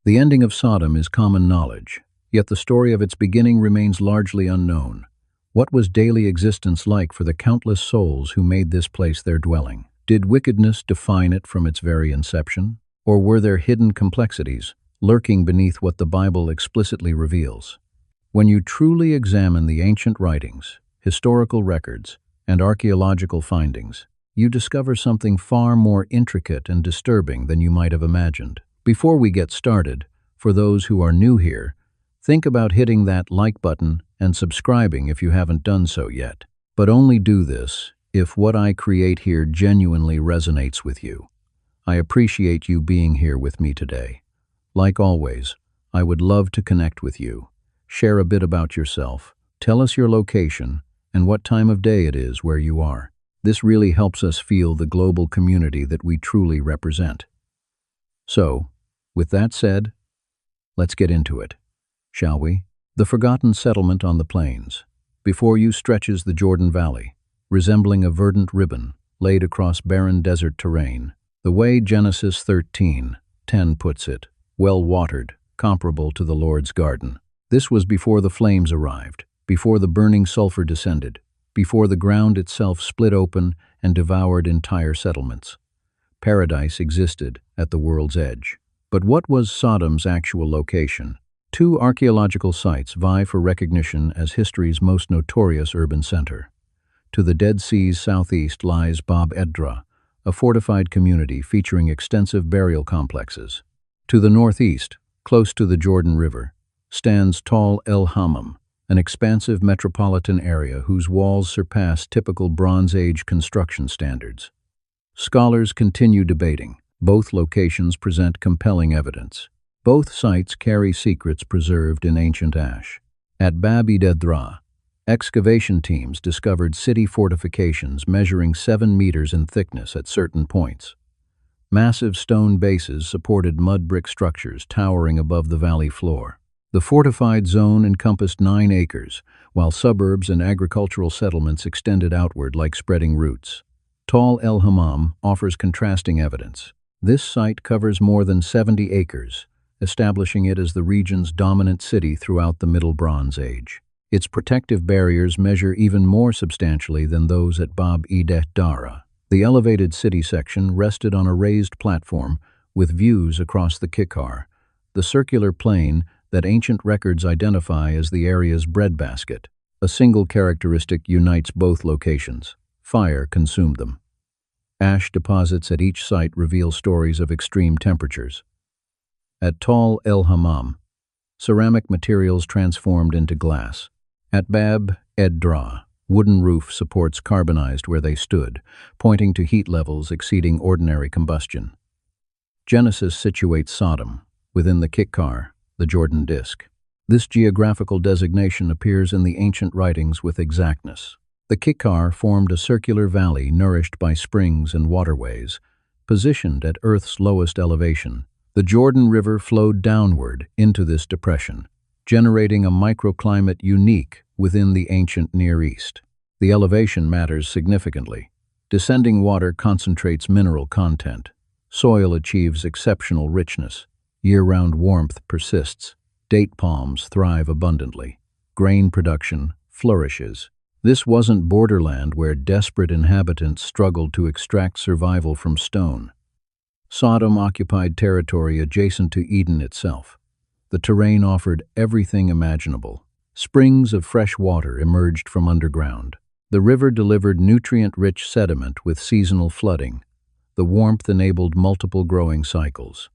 The ending of Sodom is common knowledge, yet the story of its beginning remains largely unknown. What was daily existence like for the countless souls who made this place their dwelling? Did wickedness define it from its very inception? Or were there hidden complexities lurking beneath what the Bible explicitly reveals? When you truly examine the ancient writings, historical records, and archaeological findings, you discover something far more intricate and disturbing than you might have imagined. Before we get started, for those who are new here, think about hitting that like button and subscribing if you haven't done so yet. But only do this if what I create here genuinely resonates with you. I appreciate you being here with me today. Like always, I would love to connect with you. Share a bit about yourself. Tell us your location and what time of day it is where you are. This really helps us feel the global community that we truly represent. So, with that said, let's get into it, shall we? The forgotten settlement on the plains. Before you stretches the Jordan Valley, resembling a verdant ribbon laid across barren desert terrain. The way Genesis 13:10 puts it, well-watered, comparable to the Lord's garden. This was before the flames arrived, before the burning sulfur descended, before the ground itself split open and devoured entire settlements. Paradise existed at the world's edge. But what was Sodom's actual location? Two archaeological sites vie for recognition as history's most notorious urban center. To the Dead Sea's southeast lies Bab Edra, a fortified community featuring extensive burial complexes. To the northeast, close to the Jordan River, stands Tal El Hammam, an expansive metropolitan area whose walls surpass typical Bronze Age construction standards. Scholars continue debating. Both locations present compelling evidence. Both sites carry secrets preserved in ancient ash. At Bab Edra, excavation teams discovered city fortifications measuring 7 meters in thickness at certain points. Massive stone bases supported mud brick structures towering above the valley floor. The fortified zone encompassed 9 acres, while suburbs and agricultural settlements extended outward like spreading roots. Tal El Hammam offers contrasting evidence. This site covers more than 70 acres, establishing it as the region's dominant city throughout the Middle Bronze Age. Its protective barriers measure even more substantially than those at Bab Edra. The elevated city section rested on a raised platform with views across the Kikar, the circular plain that ancient records identify as the area's breadbasket. A single characteristic unites both locations: fire consumed them. Ash deposits at each site reveal stories of extreme temperatures. At Tal El Hammam, ceramic materials transformed into glass. At Bab Edra, wooden roof supports carbonized where they stood, pointing to heat levels exceeding ordinary combustion. Genesis situates Sodom within the Kikar, the Jordan Disk. This geographical designation appears in the ancient writings with exactness. The Kikar formed a circular valley nourished by springs and waterways, positioned at Earth's lowest elevation. The Jordan River flowed downward into this depression, generating a microclimate unique within the ancient Near East. The elevation matters significantly. Descending water concentrates mineral content. Soil achieves exceptional richness. Year-round warmth persists. Date palms thrive abundantly. Grain production flourishes. This wasn't borderland where desperate inhabitants struggled to extract survival from stone. Sodom occupied territory adjacent to Eden itself. The terrain offered everything imaginable. Springs of fresh water emerged from underground. The river delivered nutrient-rich sediment with seasonal flooding. The warmth enabled multiple growing cycles.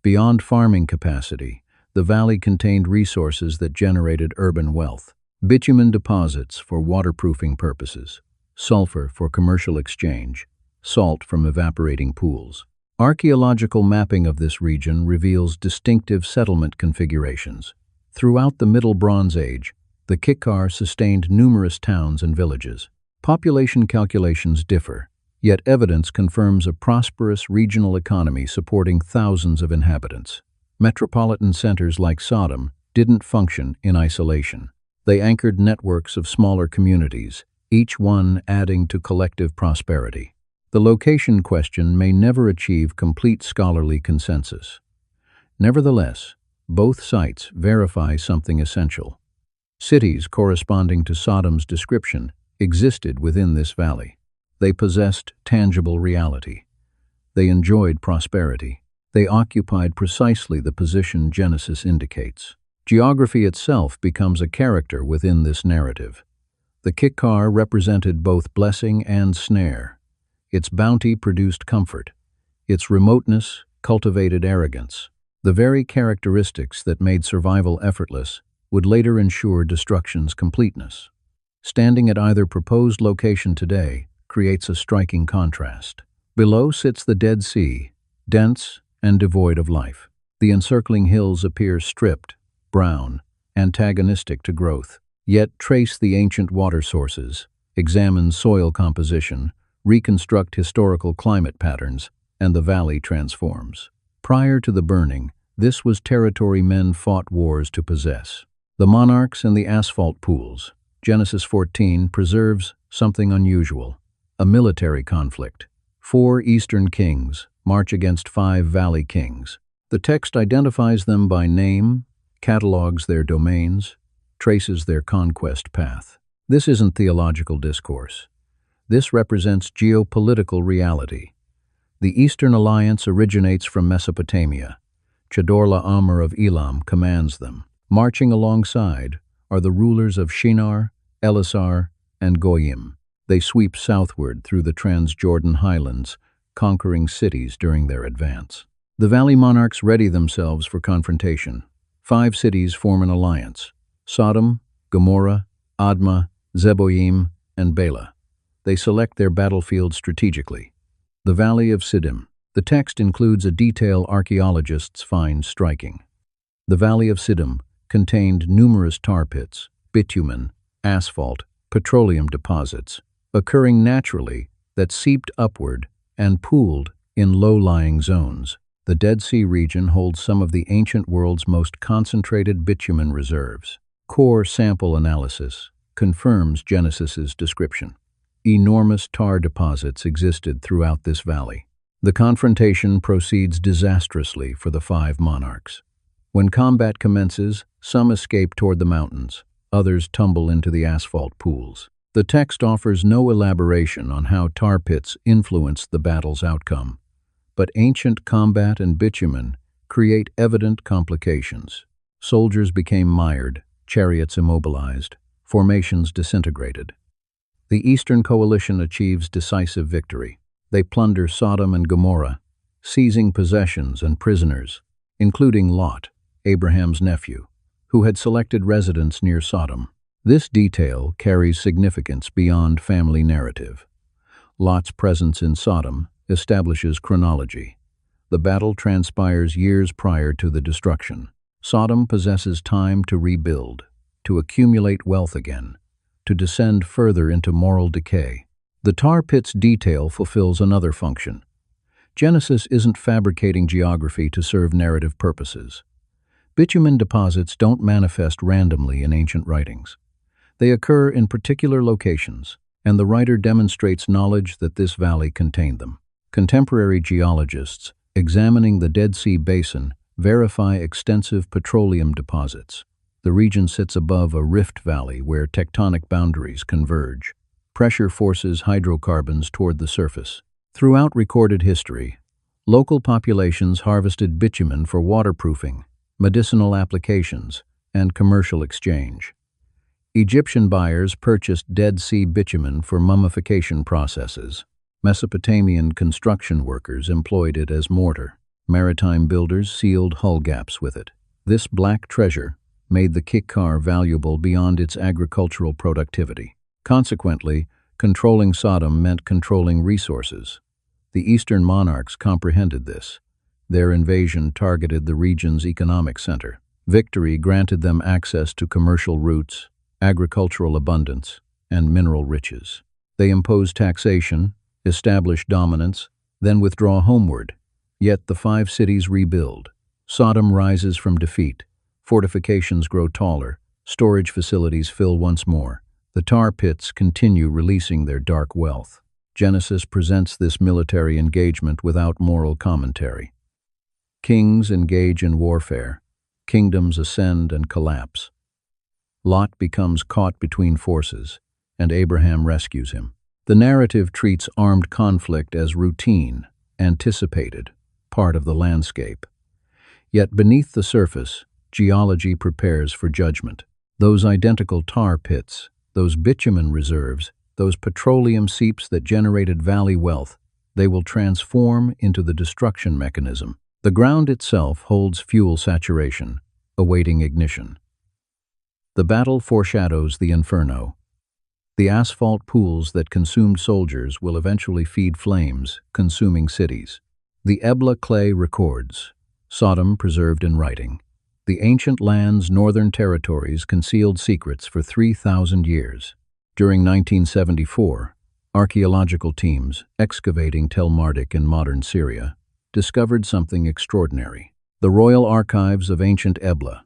Beyond farming capacity, the valley contained resources that generated urban wealth. Bitumen deposits for waterproofing purposes, sulfur for commercial exchange, salt from evaporating pools. Archaeological mapping of this region reveals distinctive settlement configurations. Throughout the Middle Bronze Age, the Kikar sustained numerous towns and villages. Population calculations differ, yet evidence confirms a prosperous regional economy supporting thousands of inhabitants. Metropolitan centers like Sodom didn't function in isolation. They anchored networks of smaller communities, each one adding to collective prosperity. The location question may never achieve complete scholarly consensus. Nevertheless, both sites verify something essential. Cities corresponding to Sodom's description existed within this valley. They possessed tangible reality. They enjoyed prosperity. They occupied precisely the position Genesis indicates. Geography itself becomes a character within this narrative. The Kikar represented both blessing and snare. Its bounty produced comfort. Its remoteness cultivated arrogance. The very characteristics that made survival effortless would later ensure destruction's completeness. Standing at either proposed location today creates a striking contrast. Below sits the Dead Sea, dense and devoid of life. The encircling hills appear stripped, brown, antagonistic to growth. Yet trace the ancient water sources, examine soil composition, reconstruct historical climate patterns, and the valley transforms. Prior to the burning, this was territory men fought wars to possess. The monarchs and the asphalt pools. Genesis 14 preserves something unusual, a military conflict. 4 eastern kings march against 5 valley kings. The text identifies them by name, catalogs their domains, traces their conquest path. This isn't theological discourse. This represents geopolitical reality. The Eastern Alliance originates from Mesopotamia. Chedorlaomer of Elam commands them. Marching alongside are the rulers of Shinar, Elisar, and Goyim. They sweep southward through the Transjordan highlands, conquering cities during their advance. The valley monarchs ready themselves for confrontation. 5 cities form an alliance: Sodom, Gomorrah, Admah, Zeboim, and Bela. They select their battlefield strategically. The Valley of Siddim. The text includes a detail archaeologists find striking. The Valley of Siddim contained numerous tar pits, bitumen, asphalt, petroleum deposits, occurring naturally that seeped upward and pooled in low-lying zones. The Dead Sea region holds some of the ancient world's most concentrated bitumen reserves. Core sample analysis confirms Genesis's description. Enormous tar deposits existed throughout this valley. The confrontation proceeds disastrously for the 5 monarchs. When combat commences, some escape toward the mountains, others tumble into the asphalt pools. The text offers no elaboration on how tar pits influenced the battle's outcome, but ancient combat and bitumen create evident complications. Soldiers became mired, chariots immobilized, formations disintegrated. The Eastern Coalition achieves decisive victory. They plunder Sodom and Gomorrah, seizing possessions and prisoners, including Lot, Abraham's nephew, who had selected residence near Sodom. This detail carries significance beyond family narrative. Lot's presence in Sodom establishes chronology. The battle transpires years prior to the destruction. Sodom possesses time to rebuild, to accumulate wealth again, to descend further into moral decay. The tar pit's detail fulfills another function. Genesis isn't fabricating geography to serve narrative purposes. Bitumen deposits don't manifest randomly in ancient writings. They occur in particular locations, and the writer demonstrates knowledge that this valley contained them. Contemporary geologists, examining the Dead Sea Basin, verify extensive petroleum deposits. The region sits above a rift valley where tectonic boundaries converge. Pressure forces hydrocarbons toward the surface. Throughout recorded history, local populations harvested bitumen for waterproofing, medicinal applications, and commercial exchange. Egyptian buyers purchased Dead Sea bitumen for mummification processes. Mesopotamian construction workers employed it as mortar. Maritime builders sealed hull gaps with it. This black treasure made the Kikar valuable beyond its agricultural productivity. Consequently, controlling Sodom meant controlling resources. The Eastern monarchs comprehended this. Their invasion targeted the region's economic center. Victory granted them access to commercial routes, agricultural abundance, and mineral riches. They impose taxation, establish dominance, then withdraw homeward. Yet the 5 cities rebuild. Sodom rises from defeat. Fortifications grow taller. Storage facilities fill once more. The tar pits continue releasing their dark wealth. Genesis presents this military engagement without moral commentary. Kings engage in warfare. Kingdoms ascend and collapse. Lot becomes caught between forces, and Abraham rescues him. The narrative treats armed conflict as routine, anticipated, part of the landscape. Yet beneath the surface, geology prepares for judgment. Those identical tar pits, those bitumen reserves, those petroleum seeps that generated valley wealth, they will transform into the destruction mechanism. The ground itself holds fuel saturation, awaiting ignition. The battle foreshadows the inferno. The asphalt pools that consumed soldiers will eventually feed flames, consuming cities. The Ebla clay records, Sodom preserved in writing. The ancient land's northern territories concealed secrets for 3,000 years. During 1974, archaeological teams excavating Tel Marduk in modern Syria discovered something extraordinary. The royal archives of ancient Ebla.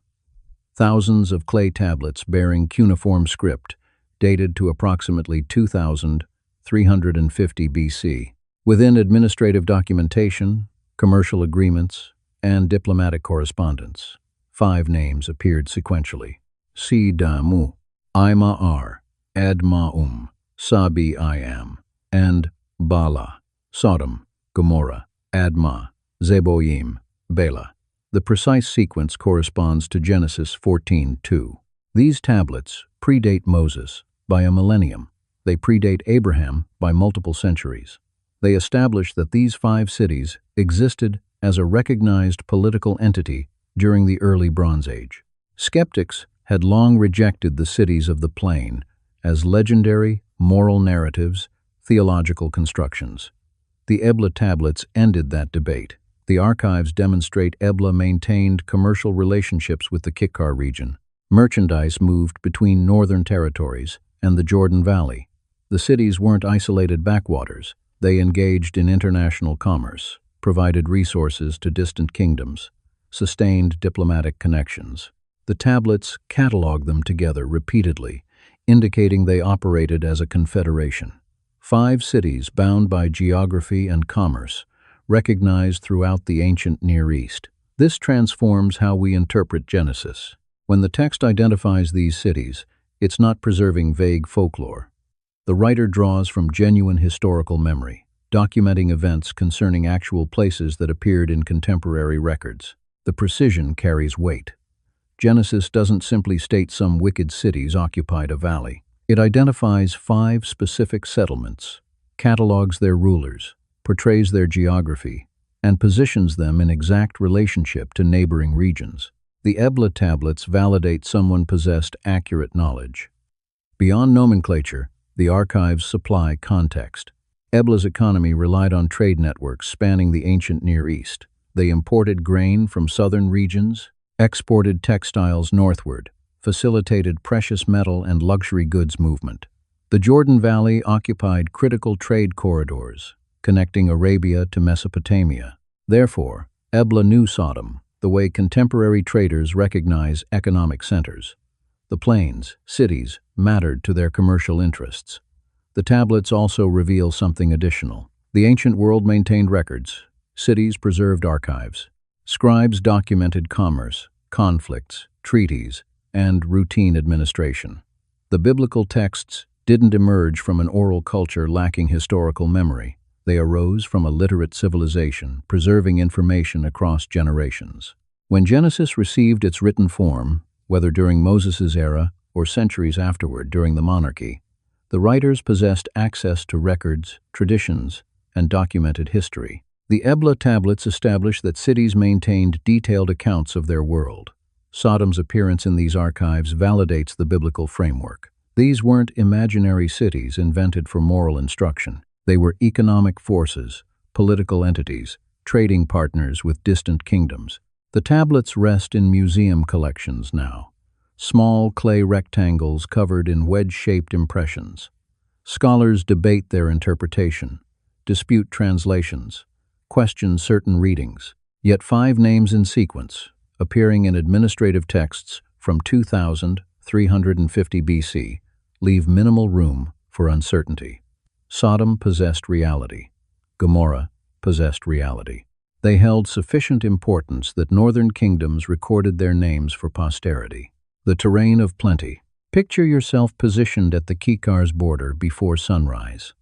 Thousands of clay tablets bearing cuneiform script dated to approximately 2350 BC. Within administrative documentation, commercial agreements, and diplomatic correspondence, 5 names appeared sequentially: Sidamu, Imar, Admaum, Sabi I-am, and Bala, Sodom, Gomorrah, Admah, Zeboim, Bela. The precise sequence corresponds to Genesis 14:2. These tablets predate Moses by a millennium. They predate Abraham by multiple centuries. They establish that these 5 cities existed as a recognized political entity during the early Bronze Age. Skeptics had long rejected the cities of the plain as legendary, moral narratives, theological constructions. The Ebla tablets ended that debate. The archives demonstrate Ebla maintained commercial relationships with the Kikkar region. Merchandise moved between northern territories and the Jordan Valley. The cities weren't isolated backwaters. They engaged in international commerce, provided resources to distant kingdoms, sustained diplomatic connections. The tablets catalog them together repeatedly, indicating they operated as a confederation. 5 cities bound by geography and commerce, recognized throughout the ancient Near East. This transforms how we interpret Genesis. When the text identifies these cities, it's not preserving vague folklore. The writer draws from genuine historical memory, documenting events concerning actual places that appeared in contemporary records. The precision carries weight. Genesis doesn't simply state some wicked cities occupied a valley. It identifies 5 specific settlements, catalogs their rulers, portrays their geography, and positions them in exact relationship to neighboring regions. The Ebla tablets validate someone possessed accurate knowledge. Beyond nomenclature, the archives supply context. Ebla's economy relied on trade networks spanning the ancient Near East. They imported grain from southern regions, exported textiles northward, facilitated precious metal and luxury goods movement. The Jordan Valley occupied critical trade corridors, connecting Arabia to Mesopotamia. Therefore, Ebla knew Sodom, the way contemporary traders recognize economic centers. The plains, cities, mattered to their commercial interests. The tablets also reveal something additional. The ancient world maintained records. Cities preserved archives. Scribes documented commerce, conflicts, treaties, and routine administration. The biblical texts didn't emerge from an oral culture lacking historical memory. They arose from a literate civilization, preserving information across generations. When Genesis received its written form, whether during Moses' era or centuries afterward during the monarchy, the writers possessed access to records, traditions, and documented history. The Ebla tablets establish that cities maintained detailed accounts of their world. Sodom's appearance in these archives validates the biblical framework. These weren't imaginary cities invented for moral instruction. They were economic forces, political entities, trading partners with distant kingdoms. The tablets rest in museum collections now, small clay rectangles covered in wedge-shaped impressions. Scholars debate their interpretation, dispute translations, question certain readings. Yet 5 names in sequence, appearing in administrative texts from 2350 BC, leave minimal room for uncertainty. Sodom possessed reality. Gomorrah possessed reality. They held sufficient importance that northern kingdoms recorded their names for posterity. The terrain of plenty. Picture yourself positioned at the Kikar's border before sunrise.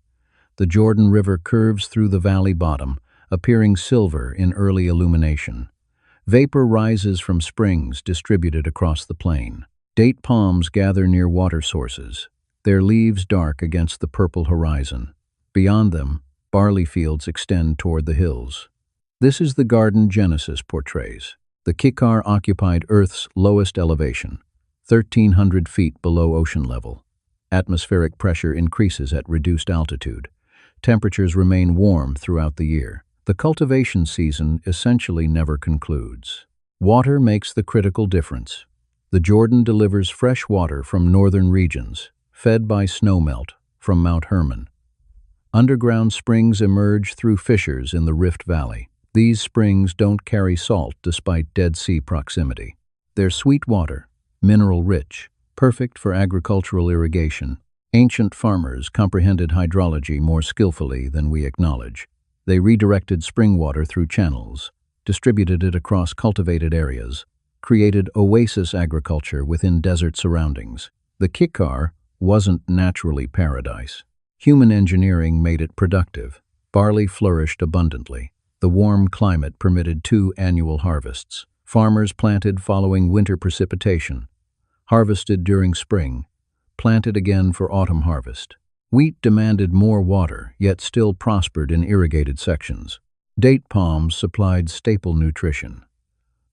The Jordan River curves through the valley bottom, appearing silver in early illumination. Vapor rises from springs distributed across the plain. Date palms gather near water sources, their leaves dark against the purple horizon. Beyond them, barley fields extend toward the hills. This is the garden Genesis portrays. The Kikar occupied Earth's lowest elevation, 1,300 feet below ocean level. Atmospheric pressure increases at reduced altitude. Temperatures remain warm throughout the year. The cultivation season essentially never concludes. Water makes the critical difference. The Jordan delivers fresh water from northern regions, fed by snowmelt from Mount Hermon. Underground springs emerge through fissures in the Rift Valley. These springs don't carry salt despite Dead Sea proximity. They're sweet water, mineral-rich, perfect for agricultural irrigation. Ancient farmers comprehended hydrology more skillfully than we acknowledge. They redirected spring water through channels, distributed it across cultivated areas, created oasis agriculture within desert surroundings. The Kikar wasn't naturally paradise. Human engineering made it productive. Barley flourished abundantly. The warm climate permitted 2 annual harvests. Farmers planted following winter precipitation, harvested during spring, planted again for autumn harvest. Wheat demanded more water, yet still prospered in irrigated sections. Date palms supplied staple nutrition.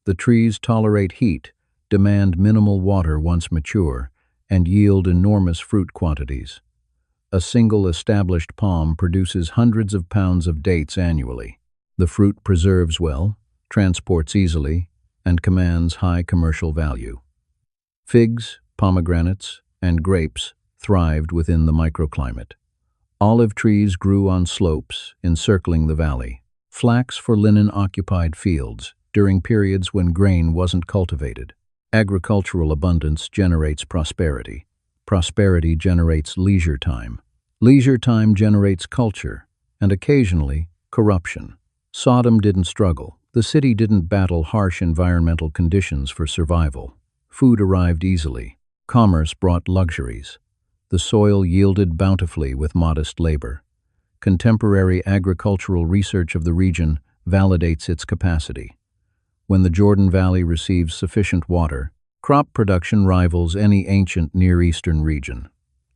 The trees tolerate heat, demand minimal water once mature, and yield enormous fruit quantities. A single established palm produces hundreds of pounds of dates annually. The fruit preserves well, transports easily, and commands high commercial value. Figs, pomegranates, and grapes thrived within the microclimate. Olive trees grew on slopes, encircling the valley. Flax for linen occupied fields during periods when grain wasn't cultivated. Agricultural abundance generates prosperity. Prosperity generates leisure time. Leisure time generates culture, and occasionally, corruption. Sodom didn't struggle. The city didn't battle harsh environmental conditions for survival. Food arrived easily. Commerce brought luxuries. The soil yielded bountifully with modest labor. Contemporary agricultural research of the region validates its capacity. When the Jordan Valley receives sufficient water, crop production rivals any ancient Near Eastern region.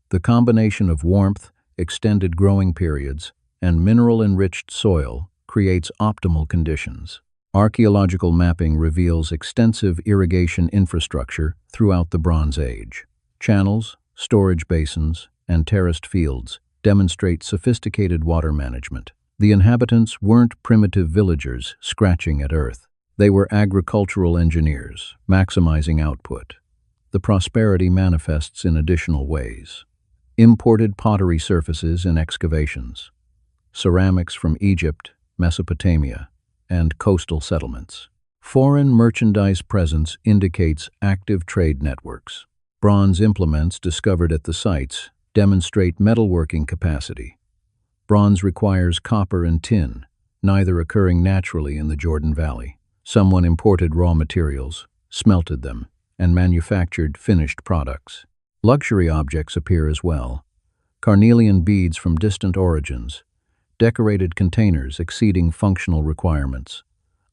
The combination of warmth, extended growing periods, and mineral-enriched soil creates optimal conditions. Archaeological mapping reveals extensive irrigation infrastructure throughout the Bronze Age. Channels, storage basins, and terraced fields demonstrate sophisticated water management. The inhabitants weren't primitive villagers scratching at earth. They were agricultural engineers, maximizing output. The prosperity manifests in additional ways. Imported pottery surfaces and excavations. Ceramics from Egypt, Mesopotamia, and coastal settlements. Foreign merchandise presence indicates active trade networks. Bronze implements discovered at the sites demonstrate metalworking capacity. Bronze requires copper and tin, neither occurring naturally in the Jordan Valley. Someone imported raw materials, smelted them, and manufactured finished products. Luxury objects appear as well. Carnelian beads from distant origins, decorated containers exceeding functional requirements,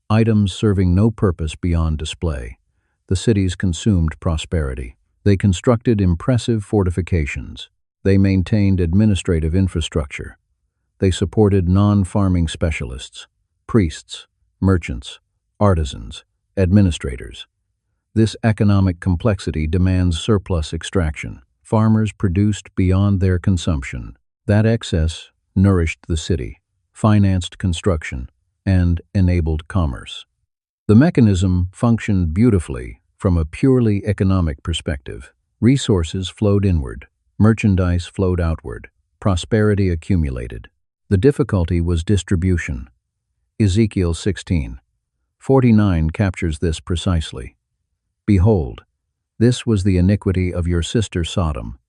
items serving no purpose beyond display. The cities consumed prosperity. They constructed impressive fortifications. They maintained administrative infrastructure. They supported non-farming specialists, priests, merchants, artisans, administrators. This economic complexity demands surplus extraction. Farmers produced beyond their consumption. That excess nourished the city, financed construction, and enabled commerce. The mechanism functioned beautifully from a purely economic perspective. Resources flowed inward, merchandise flowed outward, prosperity accumulated. The difficulty was distribution. Ezekiel 16:49 captures this precisely. Behold, this was the iniquity of your sister Sodom: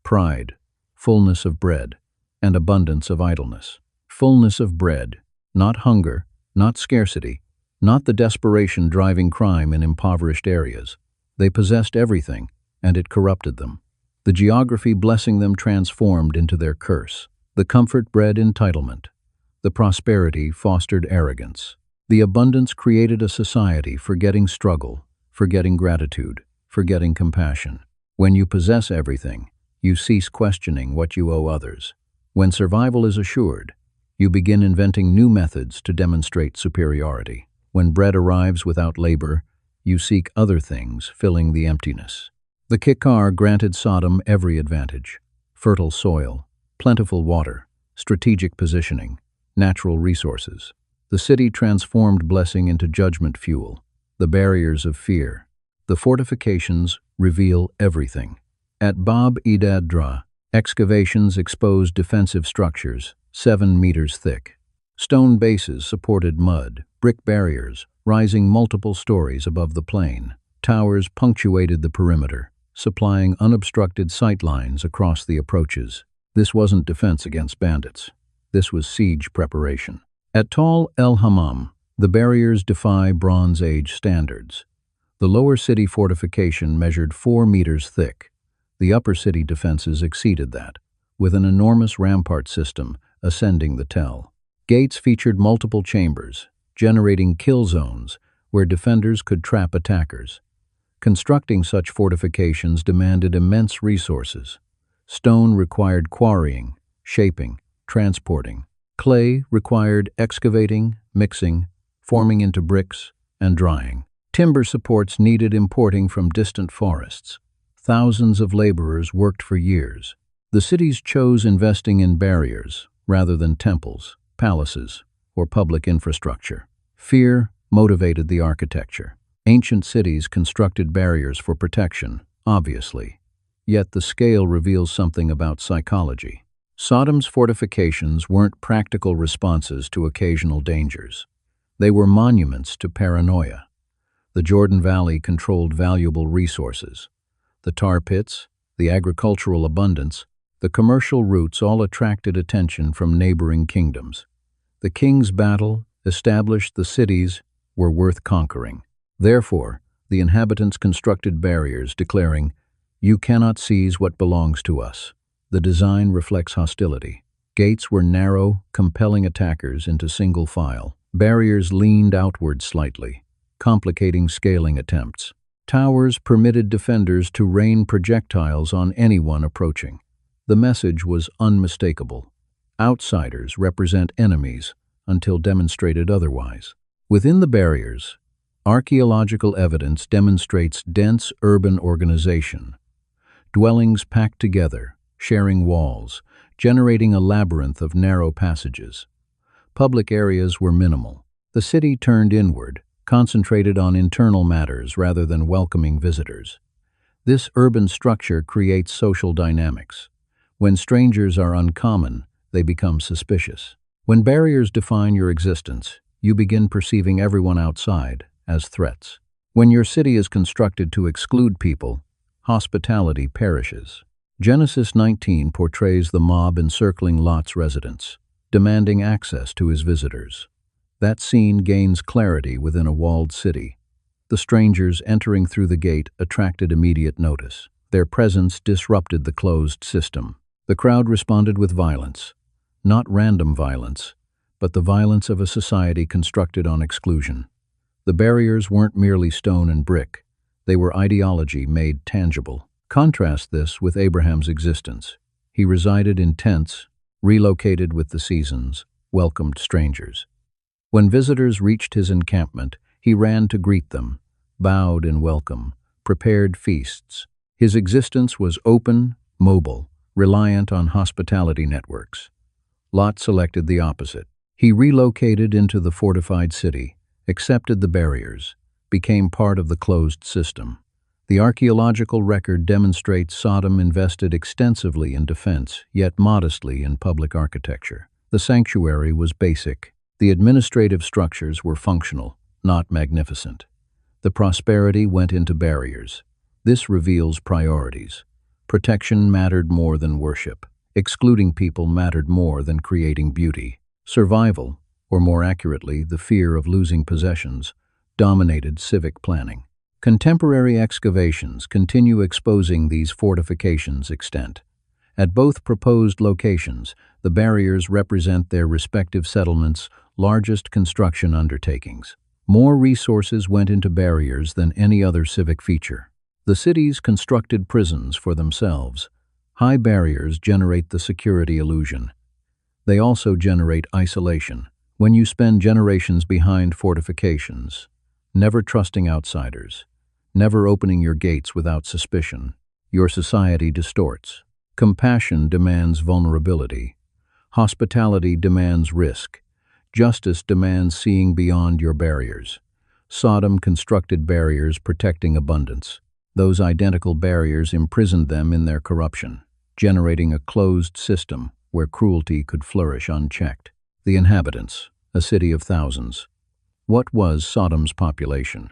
pride, fullness of bread, and abundance of idleness. Fullness of bread, not hunger, not scarcity, not the desperation driving crime in impoverished areas. They possessed everything, and it corrupted them. The geography blessing them transformed into their curse. The comfort bred entitlement. The prosperity fostered arrogance. The abundance created a society forgetting struggle, forgetting gratitude, forgetting compassion. When you possess everything, you cease questioning what you owe others. When survival is assured, you begin inventing new methods to demonstrate superiority. When bread arrives without labor, you seek other things, filling the emptiness. The Kikar granted Sodom every advantage: fertile soil, plentiful water, strategic positioning, natural resources. The city transformed blessing into judgment fuel, the barriers of fear. The fortifications reveal everything. At Bab-e-Dadra, excavations exposed defensive structures, 7 meters thick. Stone bases supported mud, brick barriers, rising multiple stories above the plain. Towers punctuated the perimeter, supplying unobstructed sight lines across the approaches. This wasn't defense against bandits. This was siege preparation. At Tal el-Hammam, the barriers defy Bronze Age standards. The lower city fortification measured 4 meters thick. The upper city defenses exceeded that, with an enormous rampart system ascending the Tell. Gates featured multiple chambers, generating kill zones where defenders could trap attackers. Constructing such fortifications demanded immense resources. Stone required quarrying, shaping, transporting. Clay required excavating, mixing, forming into bricks, and drying. Timber supports needed importing from distant forests. Thousands of laborers worked for years. The cities chose investing in barriers rather than temples, palaces, or public infrastructure. Fear motivated the architecture. Ancient cities constructed barriers for protection, obviously. Yet the scale reveals something about psychology. Sodom's fortifications weren't practical responses to occasional dangers. They were monuments to paranoia. The Jordan Valley controlled valuable resources. The tar pits, the agricultural abundance, the commercial routes all attracted attention from neighboring kingdoms. The king's battle established the cities were worth conquering. Therefore, the inhabitants constructed barriers declaring, "You cannot seize what belongs to us." The design reflects hostility. Gates were narrow, compelling attackers into single file. Barriers leaned outward slightly, complicating scaling attempts. Towers permitted defenders to rain projectiles on anyone approaching. The message was unmistakable. Outsiders represent enemies until demonstrated otherwise. Within the barriers, archaeological evidence demonstrates dense urban organization. Dwellings packed together, sharing walls, generating a labyrinth of narrow passages. Public areas were minimal. The city turned inward, concentrated on internal matters rather than welcoming visitors. This urban structure creates social dynamics. When strangers are uncommon, they become suspicious. When barriers define your existence, you begin perceiving everyone outside as threats. When your city is constructed to exclude people, hospitality perishes. Genesis 19 portrays the mob encircling Lot's residence, demanding access to his visitors. That scene gains clarity within a walled city. The strangers entering through the gate attracted immediate notice. Their presence disrupted the closed system. The crowd responded with violence. Not random violence, but the violence of a society constructed on exclusion. The barriers weren't merely stone and brick. They were ideology made tangible. Contrast this with Abraham's existence. He resided in tents, relocated with the seasons, welcomed strangers. When visitors reached his encampment, he ran to greet them, bowed in welcome, prepared feasts. His existence was open, mobile, reliant on hospitality networks. Lot selected the opposite. He relocated into the fortified city, accepted the barriers, became part of the closed system. The archaeological record demonstrates Sodom invested extensively in defense, yet modestly in public architecture. The sanctuary was basic. The administrative structures were functional, not magnificent. The prosperity went into barriers. This reveals priorities. Protection mattered more than worship. Excluding people mattered more than creating beauty. Survival, or more accurately, the fear of losing possessions, dominated civic planning. Contemporary excavations continue exposing these fortifications' extent. At both proposed locations, the barriers represent their respective settlements' largest construction undertakings. More resources went into barriers than any other civic feature. The cities constructed prisons for themselves. High barriers generate the security illusion. They also generate isolation. When you spend generations behind fortifications, never trusting outsiders, never opening your gates without suspicion, your society distorts. Compassion demands vulnerability. Hospitality demands risk. Justice demands seeing beyond your barriers. Sodom constructed barriers protecting abundance. Those identical barriers imprisoned them in their corruption, generating a closed system where cruelty could flourish unchecked. The inhabitants, a city of thousands. What was Sodom's population?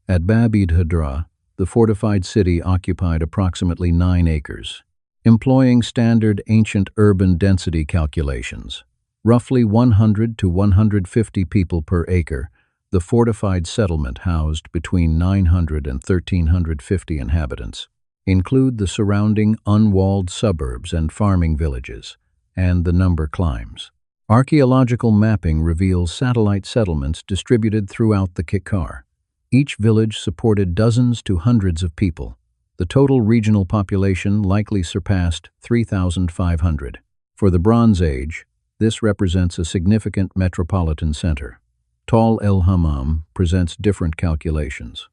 At Bab-ed-Hadra, the fortified city occupied approximately 9 acres. Employing standard ancient urban density calculations, roughly 100 to 150 people per acre, the fortified settlement housed between 900 and 1,350 inhabitants. Include the surrounding unwalled suburbs and farming villages, and the number climbs. Archaeological mapping reveals satellite settlements distributed throughout the Kikkar. Each village supported dozens to hundreds of people. The total regional population likely surpassed 3,500. For the Bronze Age, this represents a significant metropolitan center. Tal el-Hammam presents different calculations.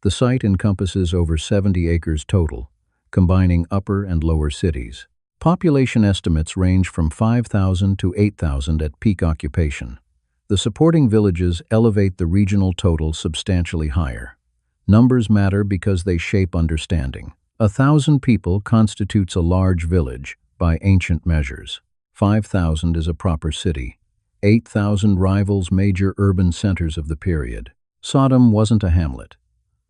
The site encompasses over 70 acres total, combining upper and lower cities. Population estimates range from 5,000 to 8,000 at peak occupation. The supporting villages elevate the regional total substantially higher. Numbers matter because they shape understanding. 1,000 people constitutes a large village by ancient measures. 5,000 is a proper city. 8,000 rivals major urban centers of the period. Sodom wasn't a hamlet.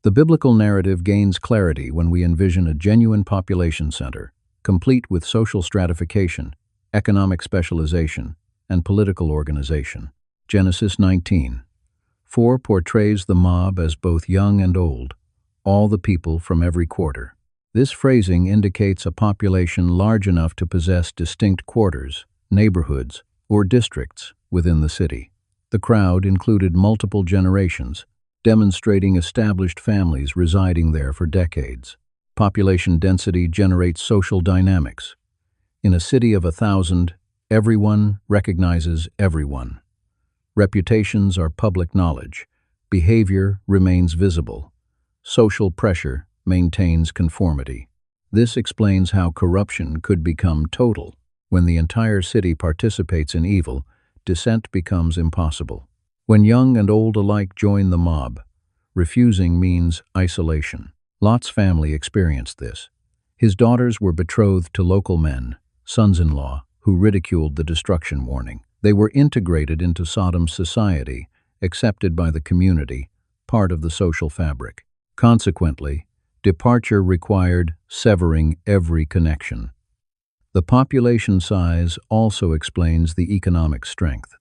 The biblical narrative gains clarity when we envision a genuine population center, complete with social stratification, economic specialization, and political organization. Genesis 19:4 portrays the mob as both young and old, all the people from every quarter. This phrasing indicates a population large enough to possess distinct quarters, neighborhoods, or districts within the city. The crowd included multiple generations, demonstrating established families residing there for decades. Population density generates social dynamics. In a city of 1,000, everyone recognizes everyone. Reputations are public knowledge. Behavior remains visible. Social pressure maintains conformity. This explains how corruption could become total. When the entire city participates in evil, dissent becomes impossible. When young and old alike join the mob, refusing means isolation. Lot's family experienced this. His daughters were betrothed to local men, sons-in-law, who ridiculed the destruction warning. They were integrated into Sodom's society, accepted by the community, part of the social fabric. Consequently, departure required severing every connection. The population size also explains the economic strength.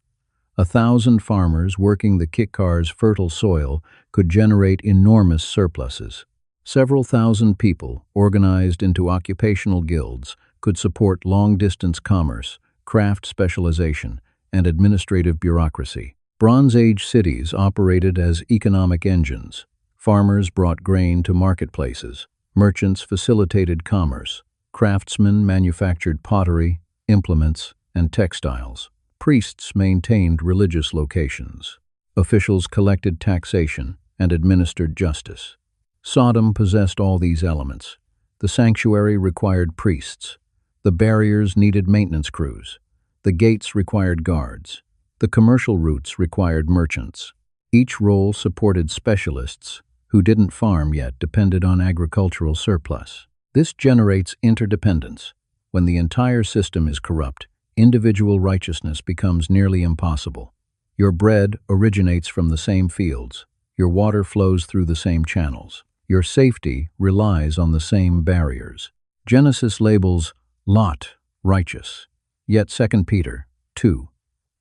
1,000 farmers working the Kikkar's fertile soil could generate enormous surpluses. Several thousand people, organized into occupational guilds, could support long-distance commerce, craft specialization, and administrative bureaucracy. Bronze Age cities operated as economic engines. Farmers brought grain to marketplaces. Merchants facilitated commerce. Craftsmen manufactured pottery, implements, and textiles. Priests maintained religious locations. Officials collected taxation and administered justice. Sodom possessed all these elements. The sanctuary required priests. The barriers needed maintenance crews. The gates required guards. The commercial routes required merchants. Each role supported specialists who didn't farm yet depended on agricultural surplus. This generates interdependence. When the entire system is corrupt, individual righteousness becomes nearly impossible. Your bread originates from the same fields. Your water flows through the same channels. Your safety relies on the same barriers. Genesis labels Lot righteous, yet 2 Peter 2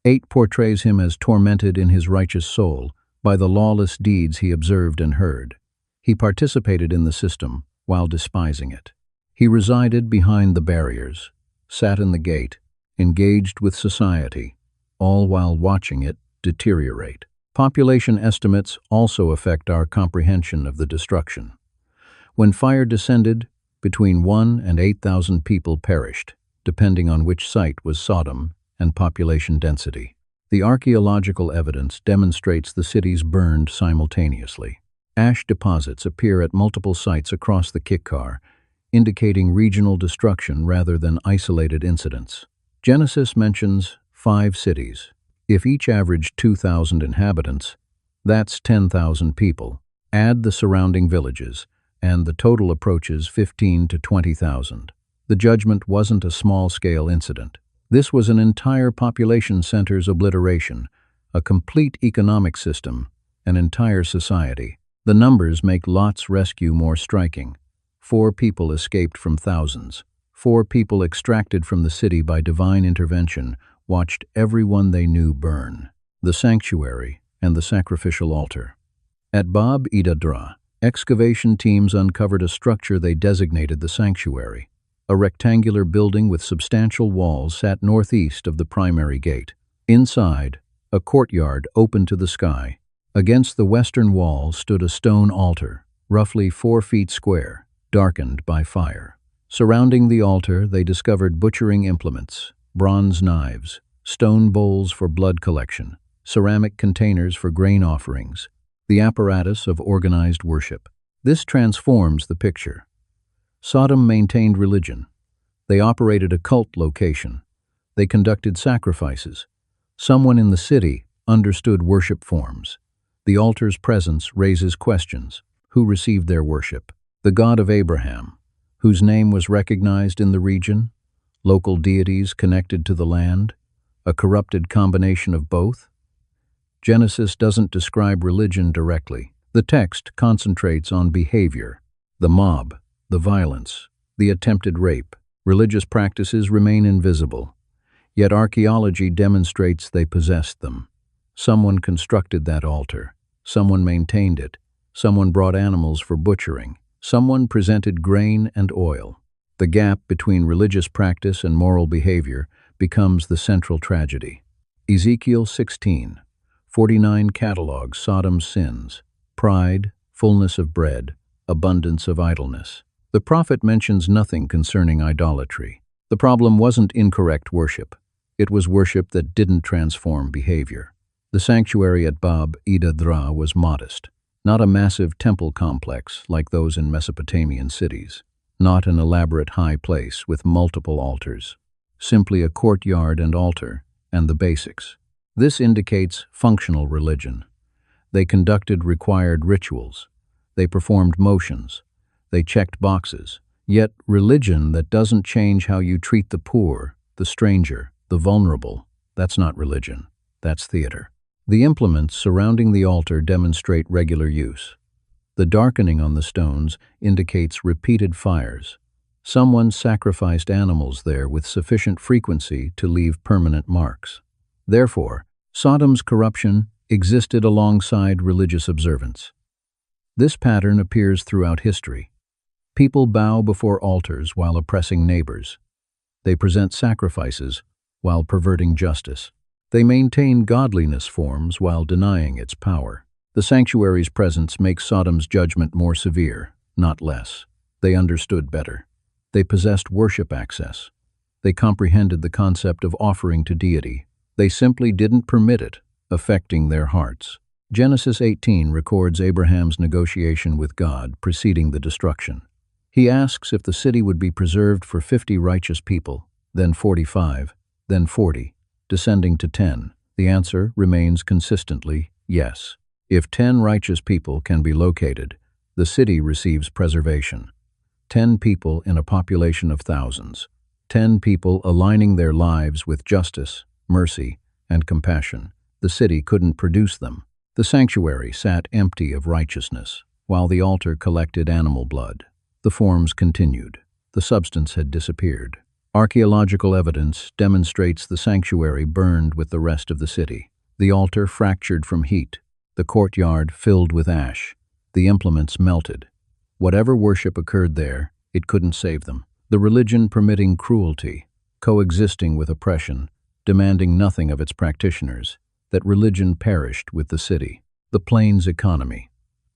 8 portrays him as tormented in his righteous soul by the lawless deeds he observed and heard. He participated in the system while despising it. He resided behind the barriers, sat in the gate, engaged with society, all while watching it deteriorate. Population estimates also affect our comprehension of the destruction. When fire descended, between 1 and 8,000 people perished, depending on which site was Sodom and population density. The archaeological evidence demonstrates the cities burned simultaneously. Ash deposits appear at multiple sites across the Kikkar, indicating regional destruction rather than isolated incidents. Genesis mentions 5 cities. If each averaged 2,000 inhabitants, that's 10,000 people. Add the surrounding villages, and the total approaches 15 to 20,000. The judgment wasn't a small-scale incident. This was an entire population center's obliteration, a complete economic system, an entire society. The numbers make Lot's rescue more striking. 4 people escaped from thousands. 4 people extracted from the city by divine intervention watched everyone they knew burn. The sanctuary and the sacrificial altar. At Bab Edadra, excavation teams uncovered a structure they designated the sanctuary. A rectangular building with substantial walls sat northeast of the primary gate. Inside, a courtyard open to the sky. Against the western wall stood a stone altar, roughly 4 feet square, darkened by fire. Surrounding the altar, they discovered butchering implements, bronze knives, stone bowls for blood collection, ceramic containers for grain offerings, the apparatus of organized worship. This transforms the picture. Sodom maintained religion. They operated a cult location. They conducted sacrifices. Someone in the city understood worship forms. The altar's presence raises questions. Who received their worship? The God of Abraham, whose name was recognized in the region? Local deities connected to the land? A corrupted combination of both? Genesis doesn't describe religion directly. The text concentrates on behavior, the mob, the violence, the attempted rape. Religious practices remain invisible, yet archaeology demonstrates they possessed them. Someone constructed that altar. Someone maintained it. Someone brought animals for butchering. Someone presented grain and oil. The gap between religious practice and moral behavior becomes the central tragedy. Ezekiel 16:49 catalogues Sodom's sins: pride, fullness of bread, abundance of idleness. The prophet mentions nothing concerning idolatry. The problem wasn't incorrect worship. It was worship that didn't transform behavior. The sanctuary at Bab Edadra was modest, not a massive temple complex like those in Mesopotamian cities, not an elaborate high place with multiple altars, simply a courtyard and altar, and the basics. This indicates functional religion. They conducted required rituals. They performed motions. They checked boxes. Yet religion that doesn't change how you treat the poor, the stranger, the vulnerable, that's not religion. That's theater. The implements surrounding the altar demonstrate regular use. The darkening on the stones indicates repeated fires. Someone sacrificed animals there with sufficient frequency to leave permanent marks. Therefore, Sodom's corruption existed alongside religious observance. This pattern appears throughout history. People bow before altars while oppressing neighbors. They present sacrifices while perverting justice. They maintain godliness forms while denying its power. The sanctuary's presence makes Sodom's judgment more severe, not less. They understood better. They possessed worship access. They comprehended the concept of offering to deity. They simply didn't permit it, affecting their hearts. Genesis 18 records Abraham's negotiation with God preceding the destruction. He asks if the city would be preserved for 50 righteous people, then 45, then 40, descending to 10. The answer remains consistently yes. If 10 righteous people can be located, the city receives preservation. 10 people in a population of thousands. 10 people aligning their lives with justice, mercy, and compassion. The city couldn't produce them. The sanctuary sat empty of righteousness, while the altar collected animal blood. The forms continued. The substance had disappeared. Archaeological evidence demonstrates the sanctuary burned with the rest of the city. The altar fractured from heat, the courtyard filled with ash, the implements melted. Whatever worship occurred there, it couldn't save them. The religion permitting cruelty, coexisting with oppression, demanding nothing of its practitioners, that religion perished with the city. The plains economy.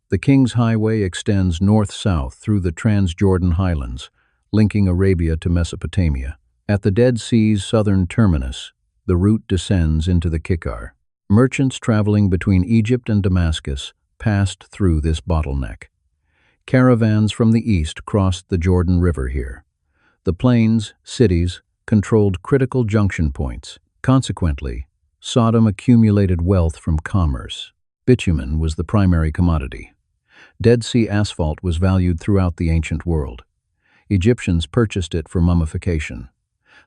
The King's Highway extends north-south through the Transjordan highlands, linking Arabia to Mesopotamia. At the Dead Sea's southern terminus, the route descends into the Kikar. Merchants traveling between Egypt and Damascus passed through this bottleneck. Caravans from the east crossed the Jordan River here. The plains, cities, controlled critical junction points. Consequently, Sodom accumulated wealth from commerce. Bitumen was the primary commodity. Dead Sea asphalt was valued throughout the ancient world. Egyptians purchased it for mummification.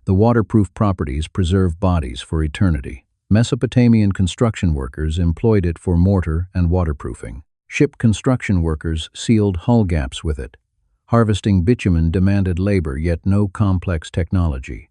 The waterproof properties preserve bodies for eternity. Mesopotamian construction workers employed it for mortar and waterproofing. Ship construction workers sealed hull gaps with it. Harvesting bitumen demanded labor, yet no complex technology.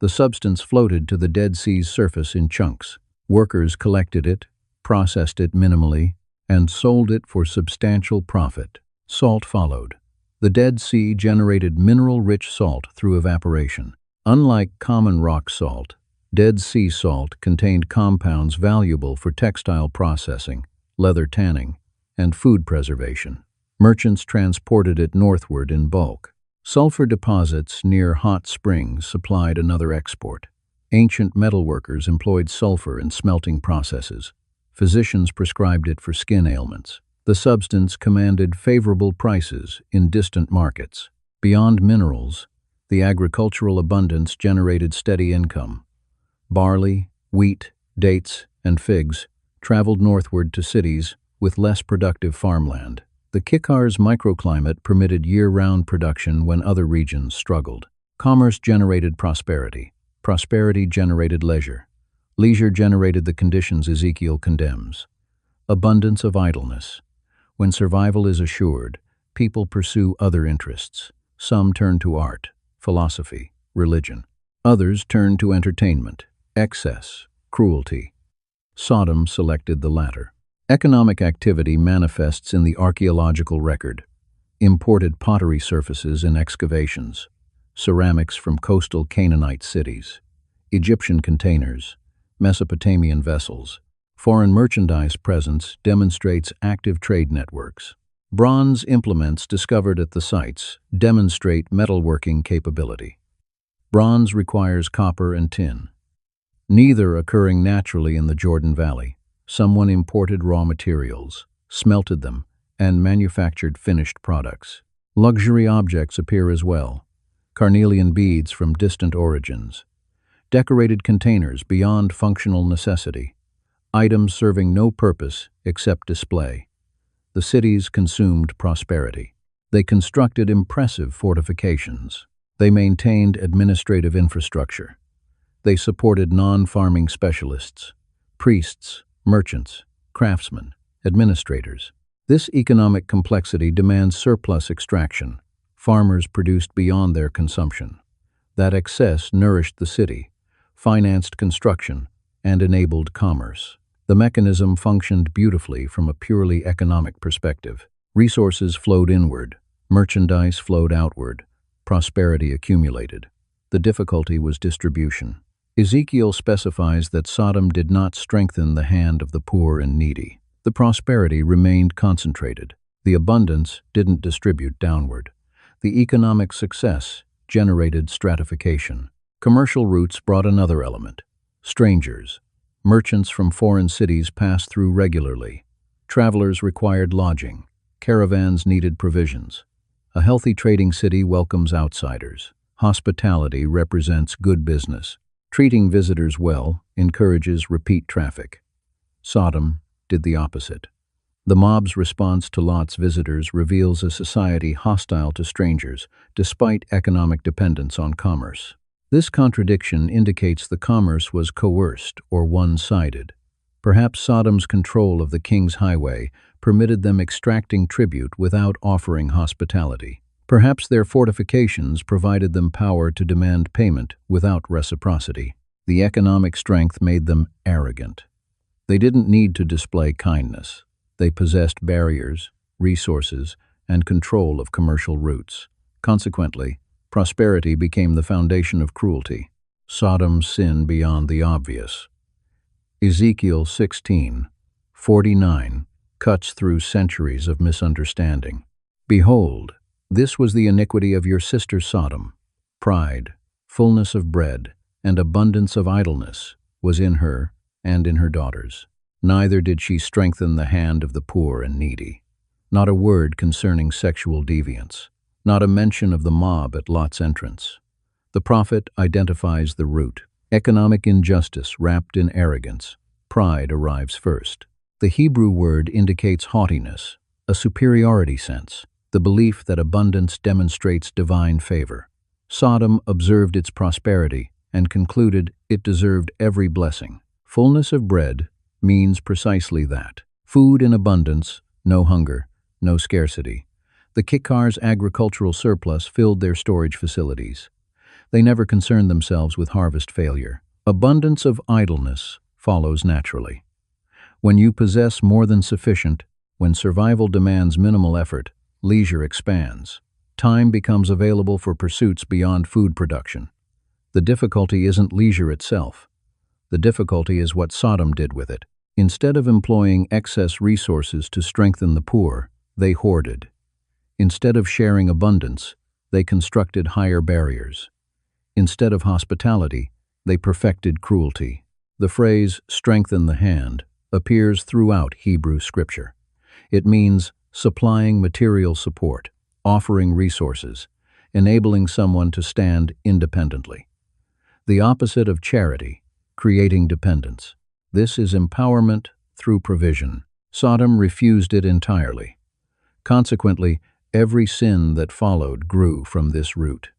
The substance floated to the Dead Sea's surface in chunks. Workers collected it, processed it minimally, and sold it for substantial profit. Salt followed. The Dead Sea generated mineral-rich salt through evaporation. Unlike common rock salt, Dead Sea salt contained compounds valuable for textile processing, leather tanning, and food preservation. Merchants transported it northward in bulk. Sulfur deposits near hot springs supplied another export. Ancient metalworkers employed sulfur in smelting processes. Physicians prescribed it for skin ailments. The substance commanded favorable prices in distant markets. Beyond minerals, the agricultural abundance generated steady income. Barley, wheat, dates, and figs traveled northward to cities with less productive farmland. The Kikar's microclimate permitted year-round production when other regions struggled. Commerce generated prosperity. Prosperity generated leisure. Leisure generated the conditions Ezekiel condemns. Abundance of idleness. When survival is assured, people pursue other interests. Some turn to art, philosophy, religion. Others turn to entertainment, excess, cruelty. Sodom selected the latter. Economic activity manifests in the archaeological record. Imported pottery surfaces in excavations, ceramics from coastal Canaanite cities, Egyptian containers, Mesopotamian vessels. Foreign merchandise presence demonstrates active trade networks. Bronze implements discovered at the sites demonstrate metalworking capability. Bronze requires copper and tin, neither occurring naturally in the Jordan Valley. Someone imported raw materials, smelted them, and manufactured finished products. Luxury objects appear as well. Carnelian beads from distant origins. Decorated containers beyond functional necessity. Items serving no purpose except display. The cities consumed prosperity. They constructed impressive fortifications. They maintained administrative infrastructure. They supported non-farming specialists, priests, merchants, craftsmen, administrators. This economic complexity demands surplus extraction. Farmers produced beyond their consumption. That excess nourished the city, financed construction, and enabled commerce. The mechanism functioned beautifully from a purely economic perspective. Resources flowed inward, merchandise flowed outward, prosperity accumulated. The difficulty was distribution. Ezekiel specifies that Sodom did not strengthen the hand of the poor and needy. The prosperity remained concentrated. The abundance didn't distribute downward. The economic success generated stratification. Commercial routes brought another element. Strangers. Merchants from foreign cities passed through regularly. Travelers required lodging. Caravans needed provisions. A healthy trading city welcomes outsiders. Hospitality represents good business. Treating visitors well encourages repeat traffic. Sodom did the opposite. The mob's response to Lot's visitors reveals a society hostile to strangers, despite economic dependence on commerce. This contradiction indicates the commerce was coerced or one-sided. Perhaps Sodom's control of the King's Highway permitted them extracting tribute without offering hospitality. Perhaps their fortifications provided them power to demand payment without reciprocity. The economic strength made them arrogant. They didn't need to display kindness. They possessed barriers, resources, and control of commercial routes. Consequently, prosperity became the foundation of cruelty. Sodom's sin beyond the obvious. Ezekiel 16:49 cuts through centuries of misunderstanding. Behold, this was the iniquity of your sister Sodom. Pride, fullness of bread, and abundance of idleness was in her and in her daughters. Neither did she strengthen the hand of the poor and needy. Not a word concerning sexual deviance. Not a mention of the mob at Lot's entrance. The prophet identifies the root. Economic injustice wrapped in arrogance. Pride arrives first. The Hebrew word indicates haughtiness, a superiority sense, the belief that abundance demonstrates divine favor. Sodom observed its prosperity and concluded it deserved every blessing. Fullness of bread means precisely that. Food in abundance, no hunger, no scarcity. The Kikkar's agricultural surplus filled their storage facilities. They never concerned themselves with harvest failure. Abundance of idleness follows naturally. When you possess more than sufficient, when survival demands minimal effort, leisure expands. Time becomes available for pursuits beyond food production. The difficulty isn't leisure itself. The difficulty is what Sodom did with it. Instead of employing excess resources to strengthen the poor, they hoarded. Instead of sharing abundance, they constructed higher barriers. Instead of hospitality, they perfected cruelty. The phrase, strengthen the hand, appears throughout Hebrew scripture. It means supplying material support, offering resources, enabling someone to stand independently. The opposite of charity, creating dependence. This is empowerment through provision. Sodom refused it entirely. Consequently, every sin that followed grew from this root.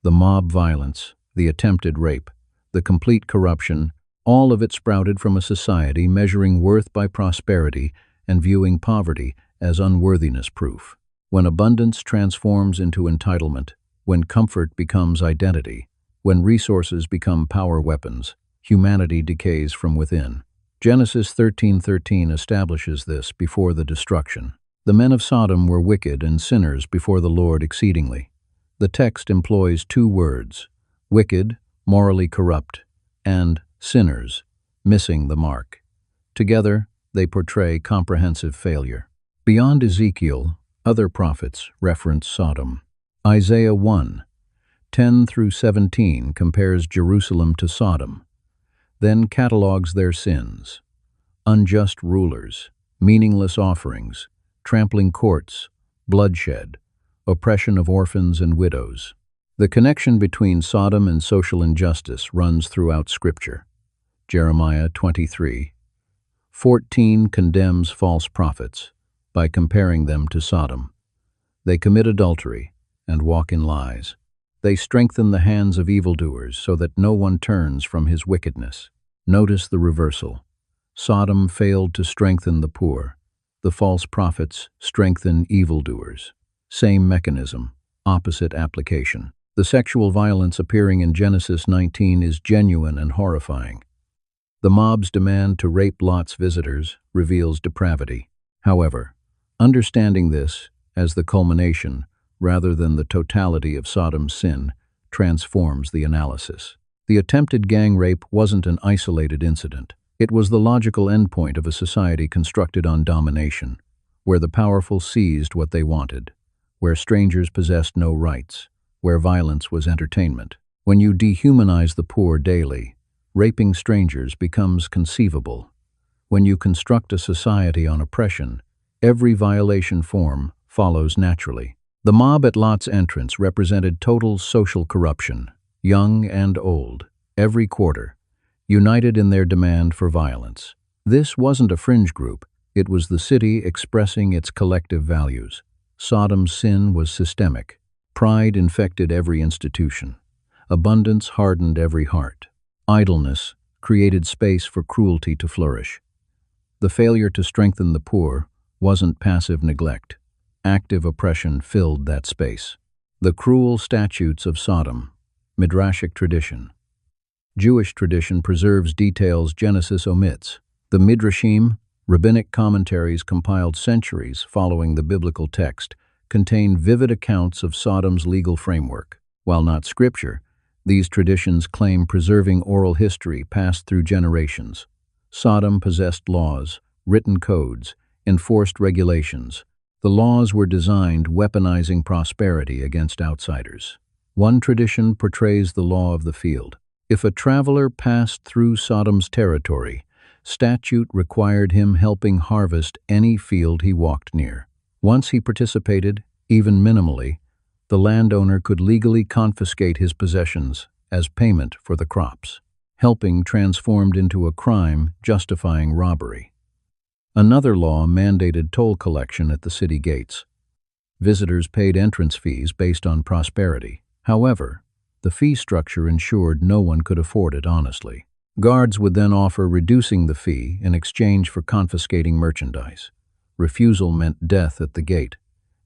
The mob violence, the attempted rape, the complete corruption, all of it sprouted from a society measuring worth by prosperity and viewing poverty as unworthiness proof. When abundance transforms into entitlement, when comfort becomes identity, when resources become power weapons, humanity decays from within. Genesis 13:13 establishes this before the destruction. The men of Sodom were wicked and sinners before the Lord exceedingly. The text employs two words, wicked, morally corrupt, and sinners, missing the mark. Together, they portray comprehensive failure. Beyond Ezekiel, other prophets reference Sodom. Isaiah 1:10-17 compares Jerusalem to Sodom, then catalogues their sins: unjust rulers, meaningless offerings, trampling courts, bloodshed, oppression of orphans and widows. The connection between Sodom and social injustice runs throughout Scripture. Jeremiah 23:14 condemns false prophets by comparing them to Sodom. They commit adultery and walk in lies. They strengthen the hands of evildoers so that no one turns from his wickedness. Notice the reversal. Sodom failed to strengthen the poor. The false prophets strengthen evildoers. Same mechanism, opposite application. The sexual violence appearing in Genesis 19 is genuine and horrifying. The mob's demand to rape Lot's visitors reveals depravity. However, understanding this as the culmination rather than the totality of Sodom's sin transforms the analysis. The attempted gang rape wasn't an isolated incident. It was the logical endpoint of a society constructed on domination, where the powerful seized what they wanted, where strangers possessed no rights, where violence was entertainment. When you dehumanize the poor daily, raping strangers becomes conceivable. When you construct a society on oppression, every violation form follows naturally. The mob at Lot's entrance represented total social corruption, young and old, every quarter, united in their demand for violence. This wasn't a fringe group, it was the city expressing its collective values. Sodom's sin was systemic. Pride infected every institution. Abundance hardened every heart. Idleness created space for cruelty to flourish. The failure to strengthen the poor wasn't passive neglect. Active oppression filled that space. The cruel statutes of Sodom, Midrashic tradition. Jewish tradition preserves details Genesis omits. The Midrashim, rabbinic commentaries compiled centuries following the biblical text, contain vivid accounts of Sodom's legal framework. While not scripture, these traditions claim preserving oral history passed through generations. Sodom possessed laws, written codes, enforced regulations. The laws were designed weaponizing prosperity against outsiders. One tradition portrays the law of the field. If a traveler passed through Sodom's territory, statute required him helping harvest any field he walked near. Once he participated, even minimally, the landowner could legally confiscate his possessions as payment for the crops. Helping transformed into a crime justifying robbery. Another law mandated toll collection at the city gates. Visitors paid entrance fees based on prosperity. However, the fee structure ensured no one could afford it honestly. Guards would then offer reducing the fee in exchange for confiscating merchandise. Refusal meant death at the gate.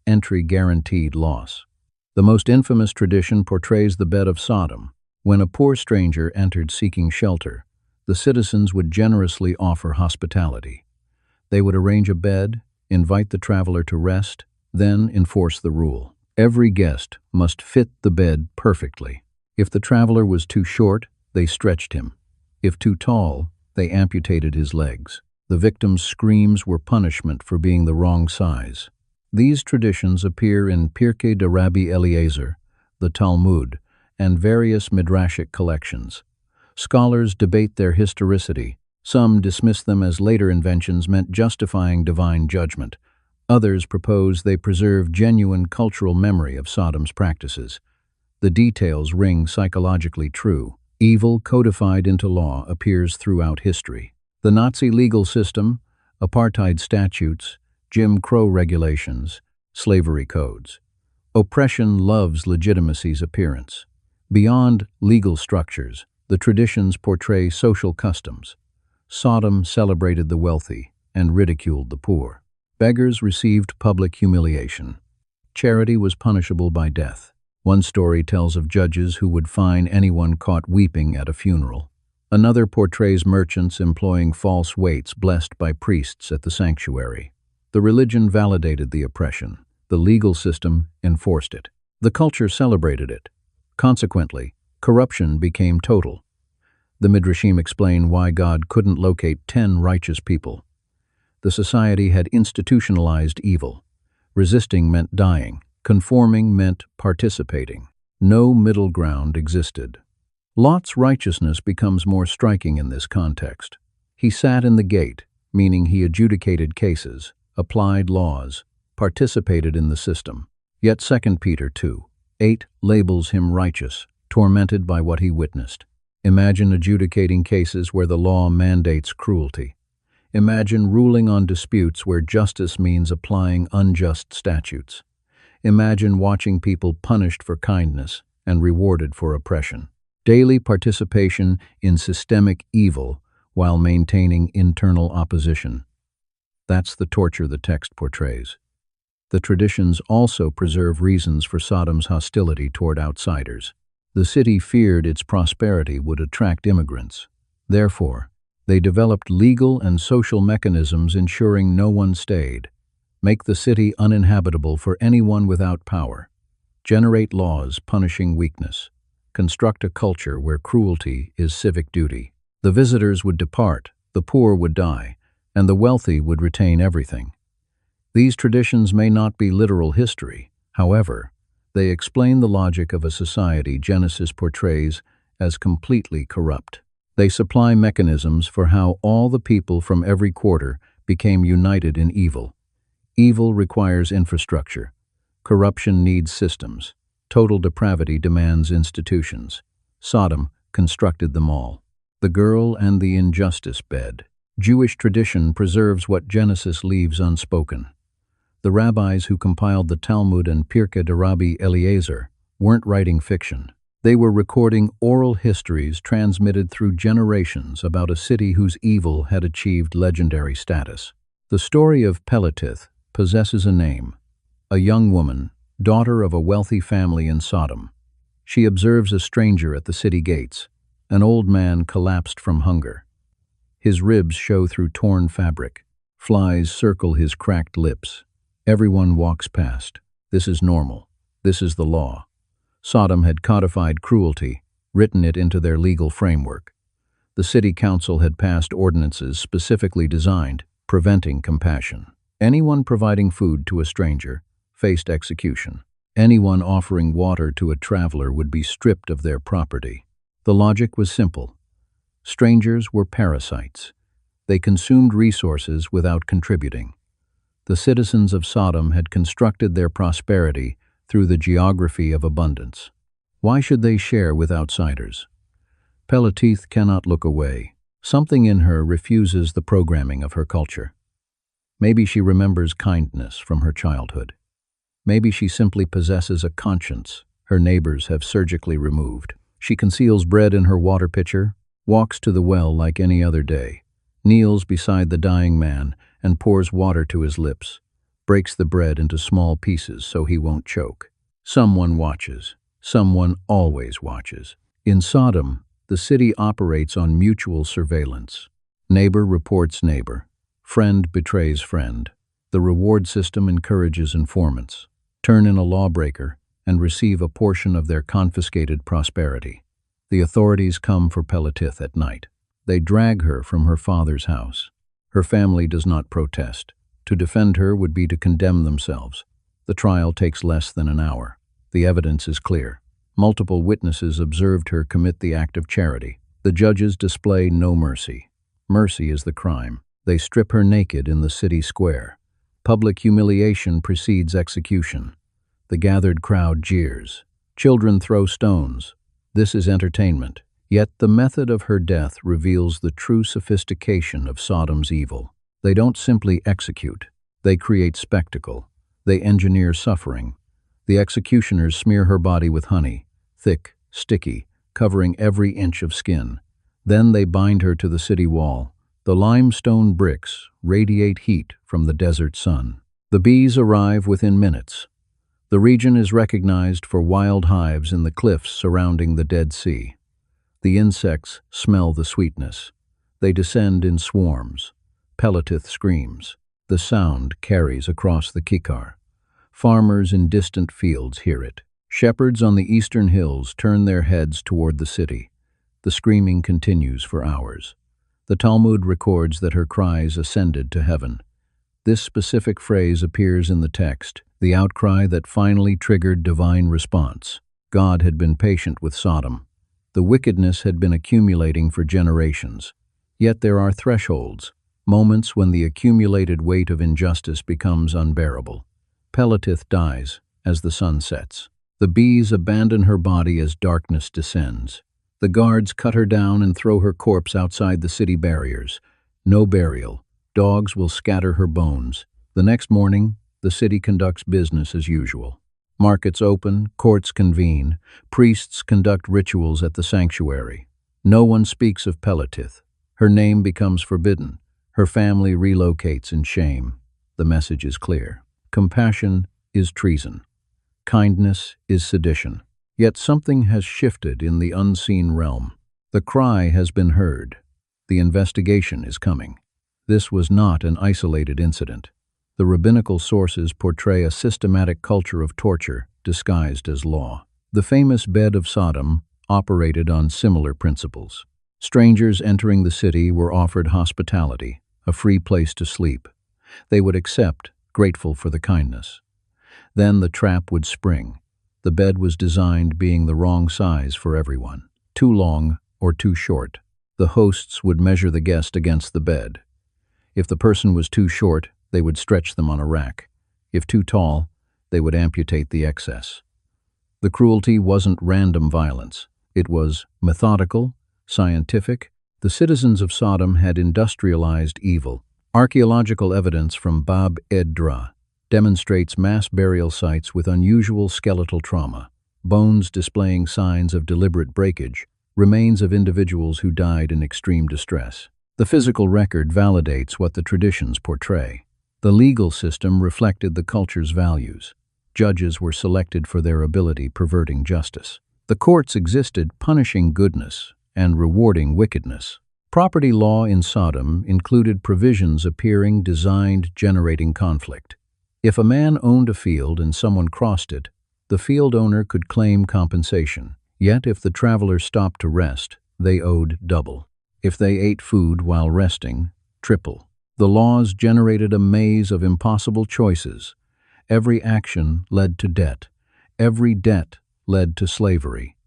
Entry guaranteed loss. The most infamous tradition portrays the bed of Sodom. When a poor stranger entered seeking shelter, the citizens would generously offer hospitality. They would arrange a bed, invite the traveler to rest, then enforce the rule. Every guest must fit the bed perfectly. If the traveler was too short, they stretched him. If too tall, they amputated his legs. The victim's screams were punishment for being the wrong size. These traditions appear in Pirkei de Rabbi Eliezer, the Talmud, and various midrashic collections. Scholars debate their historicity. Some dismiss them as later inventions meant justifying divine judgment. Others propose they preserve genuine cultural memory of Sodom's practices. The details ring psychologically true. Evil codified into law appears throughout history. The Nazi legal system, apartheid statutes, Jim Crow regulations, slavery codes. Oppression loves legitimacy's appearance. Beyond legal structures, the traditions portray social customs. Sodom celebrated the wealthy and ridiculed the poor. Beggars received public humiliation. Charity was punishable by death. One story tells of judges who would fine anyone caught weeping at a funeral. Another portrays merchants employing false weights blessed by priests at the sanctuary. The religion validated the oppression. The legal system enforced it. The culture celebrated it. Consequently, corruption became total. The Midrashim explain why God couldn't locate 10 righteous people. The society had institutionalized evil. Resisting meant dying. Conforming meant participating. No middle ground existed. Lot's righteousness becomes more striking in this context. He sat in the gate, meaning he adjudicated cases, applied laws, participated in the system. Yet 2 Peter 2:8 labels him righteous, tormented by what he witnessed. Imagine adjudicating cases where the law mandates cruelty. Imagine ruling on disputes where justice means applying unjust statutes. Imagine watching people punished for kindness and rewarded for oppression. Daily participation in systemic evil while maintaining internal opposition. That's the torture the text portrays. The traditions also preserve reasons for Sodom's hostility toward outsiders. The city feared its prosperity would attract immigrants. Therefore, they developed legal and social mechanisms ensuring no one stayed. Make the city uninhabitable for anyone without power. Generate laws punishing weakness. Construct a culture where cruelty is civic duty. The visitors would depart, the poor would die, and the wealthy would retain everything. These traditions may not be literal history. However, they explain the logic of a society Genesis portrays as completely corrupt. They supply mechanisms for how all the people from every quarter became united in evil. Evil requires infrastructure. Corruption needs systems. Total depravity demands institutions. Sodom constructed them all. The girl and the injustice bed. Jewish tradition preserves what Genesis leaves unspoken. The rabbis who compiled the Talmud and Pirkei de Rabbi Eliezer weren't writing fiction. They were recording oral histories transmitted through generations about a city whose evil had achieved legendary status. The story of Peletith possesses a name, a young woman daughter of a wealthy family in Sodom. She observes a stranger at the city gates. An old man collapsed from hunger. His ribs show through torn fabric. Flies circle his cracked lips. Everyone walks past. This is normal. This is the law. Sodom had codified cruelty, written it into their legal framework. The city council had passed ordinances specifically designed, preventing compassion. Anyone providing food to a stranger faced execution. Anyone offering water to a traveler would be stripped of their property. The logic was simple. Strangers were parasites. They consumed resources without contributing. The citizens of Sodom had constructed their prosperity through the geography of abundance. Why should they share with outsiders? Pelletith cannot look away. Something in her refuses the programming of her culture. Maybe she remembers kindness from her childhood. Maybe she simply possesses a conscience her neighbors have surgically removed. She conceals bread in her water pitcher, walks to the well like any other day, kneels beside the dying man and pours water to his lips, breaks the bread into small pieces so he won't choke. Someone watches. Someone always watches. In Sodom, the city operates on mutual surveillance. Neighbor reports neighbor. Friend betrays friend. The reward system encourages informants. Turn in a lawbreaker and receive a portion of their confiscated prosperity. The authorities come for Pelletith at night. They drag her from her father's house. Her family does not protest. To defend her would be to condemn themselves. The trial takes less than an hour. The evidence is clear. Multiple witnesses observed her commit the act of charity. The judges display no mercy. Mercy is the crime. They strip her naked in the city square. Public humiliation precedes execution. The gathered crowd jeers. Children throw stones. This is entertainment. Yet the method of her death reveals the true sophistication of Sodom's evil. They don't simply execute. They create spectacle. They engineer suffering. The executioners smear her body with honey, thick, sticky, covering every inch of skin. Then they bind her to the city wall. The limestone bricks radiate heat from the desert sun. The bees arrive within minutes. The region is recognized for wild hives in the cliffs surrounding the Dead Sea. The insects smell the sweetness. They descend in swarms. Pelletith screams. The sound carries across the Kikar. Farmers in distant fields hear it. Shepherds on the eastern hills turn their heads toward the city. The screaming continues for hours. The Talmud records that her cries ascended to heaven. This specific phrase appears in the text, the outcry that finally triggered divine response. God had been patient with Sodom. The wickedness had been accumulating for generations. Yet there are thresholds, moments when the accumulated weight of injustice becomes unbearable. Pelletith dies as the sun sets. The bees abandon her body as darkness descends. The guards cut her down and throw her corpse outside the city barriers. No burial. Dogs will scatter her bones. The next morning, the city conducts business as usual. Markets open, courts convene, priests conduct rituals at the sanctuary. No one speaks of Pelletith. Her name becomes forbidden. Her family relocates in shame. The message is clear. Compassion is treason. Kindness is sedition. Yet something has shifted in the unseen realm. The cry has been heard. The investigation is coming. This was not an isolated incident. The rabbinical sources portray a systematic culture of torture disguised as law. The famous bed of Sodom operated on similar principles. Strangers entering the city were offered hospitality, a free place to sleep. They would accept, grateful for the kindness. Then the trap would spring. The bed was designed being the wrong size for everyone, too long or too short. The hosts would measure the guest against the bed. If the person was too short, they would stretch them on a rack. If too tall, they would amputate the excess. The cruelty wasn't random violence. It was methodical, scientific. The citizens of Sodom had industrialized evil. Archaeological evidence from Bab Edra demonstrates mass burial sites with unusual skeletal trauma, bones displaying signs of deliberate breakage, remains of individuals who died in extreme distress. The physical record validates what the traditions portray. The legal system reflected the culture's values. Judges were selected for their ability perverting justice. The courts existed, punishing goodness and rewarding wickedness. Property law in Sodom included provisions appearing designed generating conflict. If a man owned a field and someone crossed it, the field owner could claim compensation. Yet if the travelers stopped to rest, they owed double. If they ate food while resting, triple. The laws generated a maze of impossible choices. Every action led to debt. Every debt led to slavery.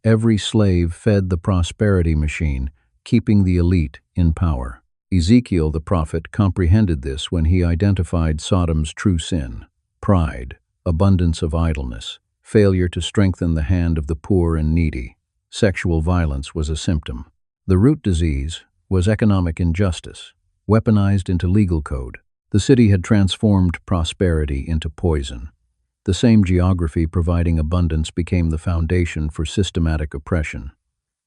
Every slave fed the prosperity machine, keeping the elite in power. Ezekiel the prophet comprehended this when he identified Sodom's true sin: pride, abundance of idleness, failure to strengthen the hand of the poor and needy. Sexual violence was a symptom. The root disease was economic injustice, weaponized into legal code. The city had transformed prosperity into poison. The same geography providing abundance became the foundation for systematic oppression.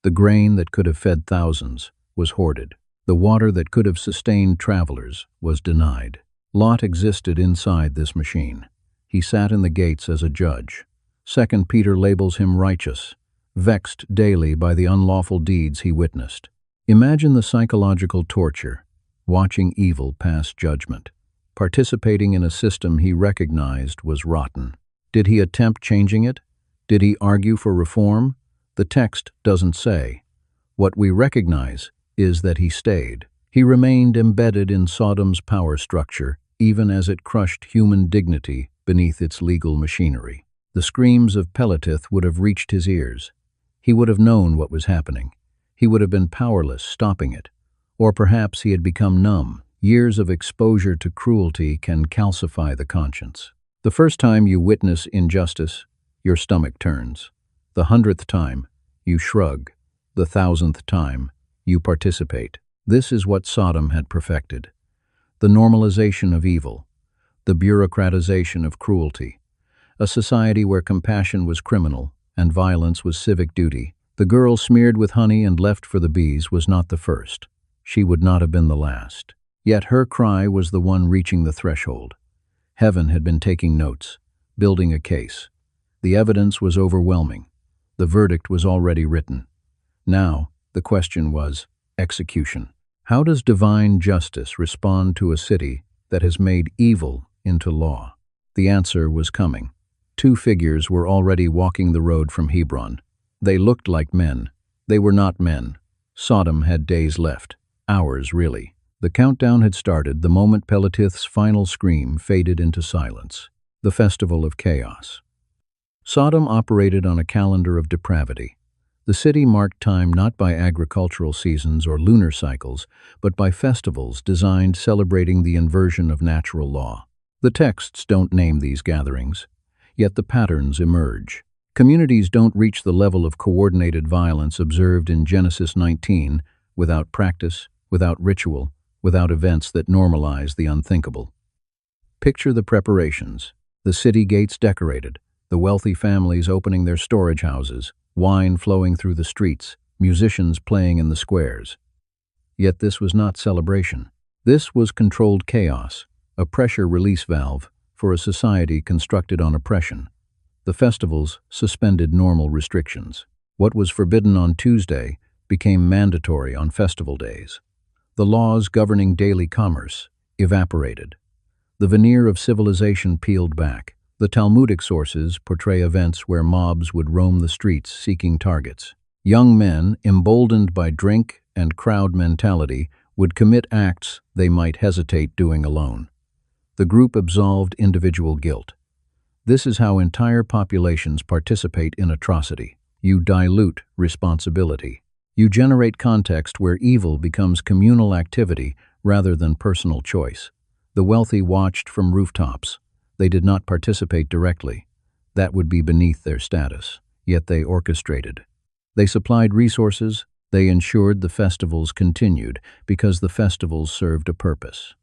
The grain that could have fed thousands was hoarded. The water that could have sustained travelers was denied. Lot existed inside this machine. He sat in the gates as a judge. 2 Peter labels him righteous, vexed daily by the unlawful deeds he witnessed. Imagine the psychological torture, watching evil pass judgment, participating in a system he recognized was rotten. Did he attempt changing it? Did he argue for reform? The text doesn't say. What we recognize is that he stayed. He remained embedded in Sodom's power structure, even as it crushed human dignity beneath its legal machinery. The screams of Pelitith would have reached his ears. He would have known what was happening. He would have been powerless stopping it. Or perhaps he had become numb. Years of exposure to cruelty can calcify the conscience. The first time you witness injustice, your stomach turns. The 100th time, you shrug. The 1,000th time, you participate. This is what Sodom had perfected. The normalization of evil, the bureaucratization of cruelty, a society where compassion was criminal and violence was civic duty. The girl smeared with honey and left for the bees was not the first. She would not have been the last. Yet her cry was the one reaching the threshold. Heaven had been taking notes, building a case. The evidence was overwhelming. The verdict was already written. Now, the question was execution. How does divine justice respond to a city that has made evil into law? The answer was coming. Two figures were already walking the road from Hebron. They looked like men. They were not men. Sodom had days left. Hours, really. The countdown had started the moment Pelitith's final scream faded into silence. The festival of chaos. Sodom operated on a calendar of depravity. The city marked time not by agricultural seasons or lunar cycles, but by festivals designed celebrating the inversion of natural law. The texts don't name these gatherings, yet the patterns emerge. Communities don't reach the level of coordinated violence observed in Genesis 19 without practice, without ritual, without events that normalize the unthinkable. Picture the preparations. The city gates decorated, the wealthy families opening their storage houses, wine flowing through the streets, musicians playing in the squares. Yet this was not celebration. This was controlled chaos, a pressure release valve for a society constructed on oppression. The festivals suspended normal restrictions. What was forbidden on Tuesday became mandatory on festival days. The laws governing daily commerce evaporated. The veneer of civilization peeled back. The Talmudic sources portray events where mobs would roam the streets seeking targets. Young men, emboldened by drink and crowd mentality, would commit acts they might hesitate doing alone. The group absolved individual guilt. This is how entire populations participate in atrocity. You dilute responsibility. You generate context where evil becomes communal activity rather than personal choice. The wealthy watched from rooftops. They did not participate directly. That would be beneath their status. Yet they orchestrated. They supplied resources. They ensured the festivals continued because the festivals served a purpose.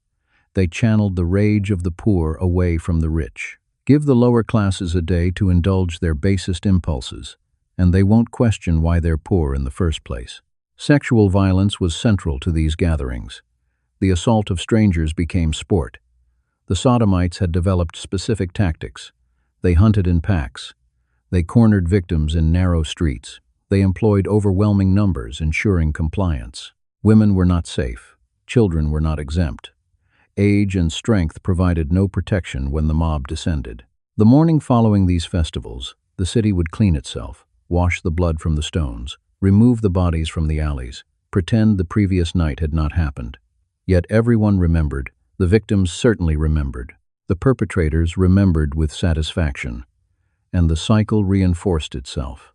They channeled the rage of the poor away from the rich. Give the lower classes a day to indulge their basest impulses, and they won't question why they're poor in the first place. Sexual violence was central to these gatherings. The assault of strangers became sport. The Sodomites had developed specific tactics. They hunted in packs. They cornered victims in narrow streets. They employed overwhelming numbers, ensuring compliance. Women were not safe. Children were not exempt. Age and strength provided no protection when the mob descended. The morning following these festivals, the city would clean itself, wash the blood from the stones, remove the bodies from the alleys, pretend the previous night had not happened. Yet everyone remembered. The victims certainly remembered. The perpetrators remembered with satisfaction. And the cycle reinforced itself.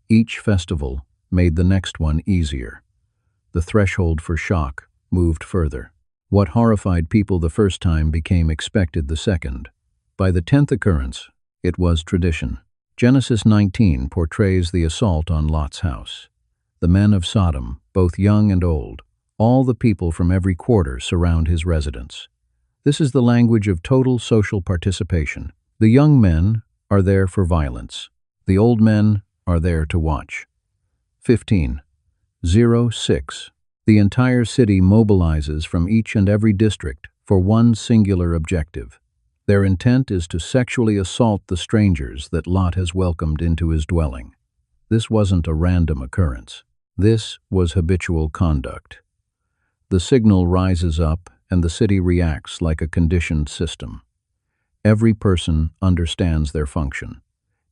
Each festival made the next one easier. The threshold for shock moved further. What horrified people the first time became expected the second. By the 10th occurrence, it was tradition. Genesis 19 portrays the assault on Lot's house. The men of Sodom, both young and old, all the people from every quarter surround his residence. This is the language of total social participation. The young men are there for violence. The old men are there to watch. 15:06. The entire city mobilizes from each and every district for one singular objective. Their intent is to sexually assault the strangers that Lot has welcomed into his dwelling. This wasn't a random occurrence. This was habitual conduct. The signal rises up and the city reacts like a conditioned system. Every person understands their function.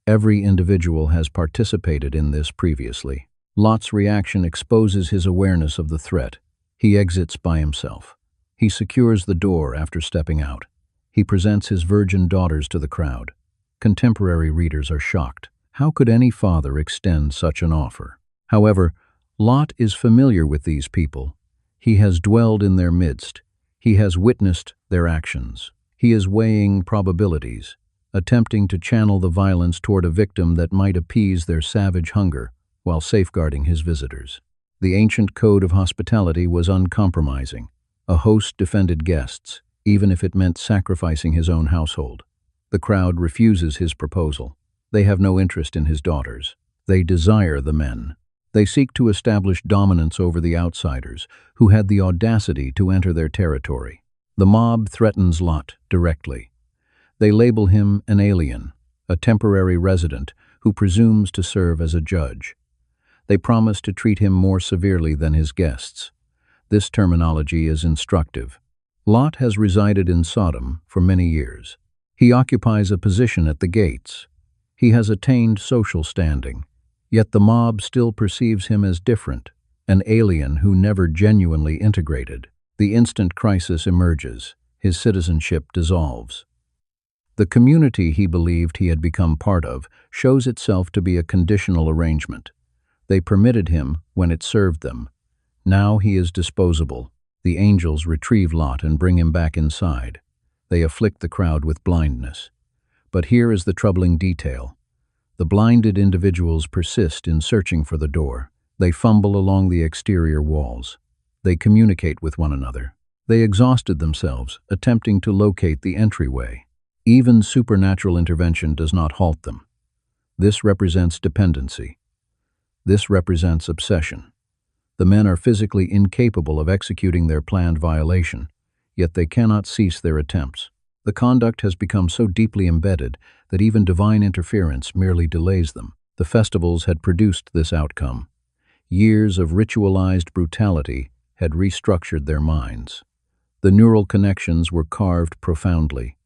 Every individual has participated in this previously. Lot's reaction exposes his awareness of the threat. He exits by himself. He secures the door after stepping out. He presents his virgin daughters to the crowd. Contemporary readers are shocked. How could any father extend such an offer? However, Lot is familiar with these people. He has dwelled in their midst. He has witnessed their actions. He is weighing probabilities, attempting to channel the violence toward a victim that might appease their savage hunger while safeguarding his visitors. The ancient code of hospitality was uncompromising. A host defended guests, even if it meant sacrificing his own household. The crowd refuses his proposal. They have no interest in his daughters. They desire the men. They seek to establish dominance over the outsiders, who had the audacity to enter their territory. The mob threatens Lot directly. They label him an alien, a temporary resident who presumes to serve as a judge. They promise to treat him more severely than his guests. This terminology is instructive. Lot has resided in Sodom for many years. He occupies a position at the gates. He has attained social standing. Yet the mob still perceives him as different, an alien who never genuinely integrated. The instant crisis emerges. His citizenship dissolves. The community he believed he had become part of shows itself to be a conditional arrangement. They permitted him when it served them. Now he is disposable. The angels retrieve Lot and bring him back inside. They afflict the crowd with blindness. But here is the troubling detail. The blinded individuals persist in searching for the door. They fumble along the exterior walls. They communicate with one another. They exhausted themselves, attempting to locate the entryway. Even supernatural intervention does not halt them. This represents dependency. This represents obsession. The men are physically incapable of executing their planned violation, yet they cannot cease their attempts. The conduct has become so deeply embedded that even divine interference merely delays them. The festivals had produced this outcome. Years of ritualized brutality had restructured their minds. The neural connections were carved profoundly.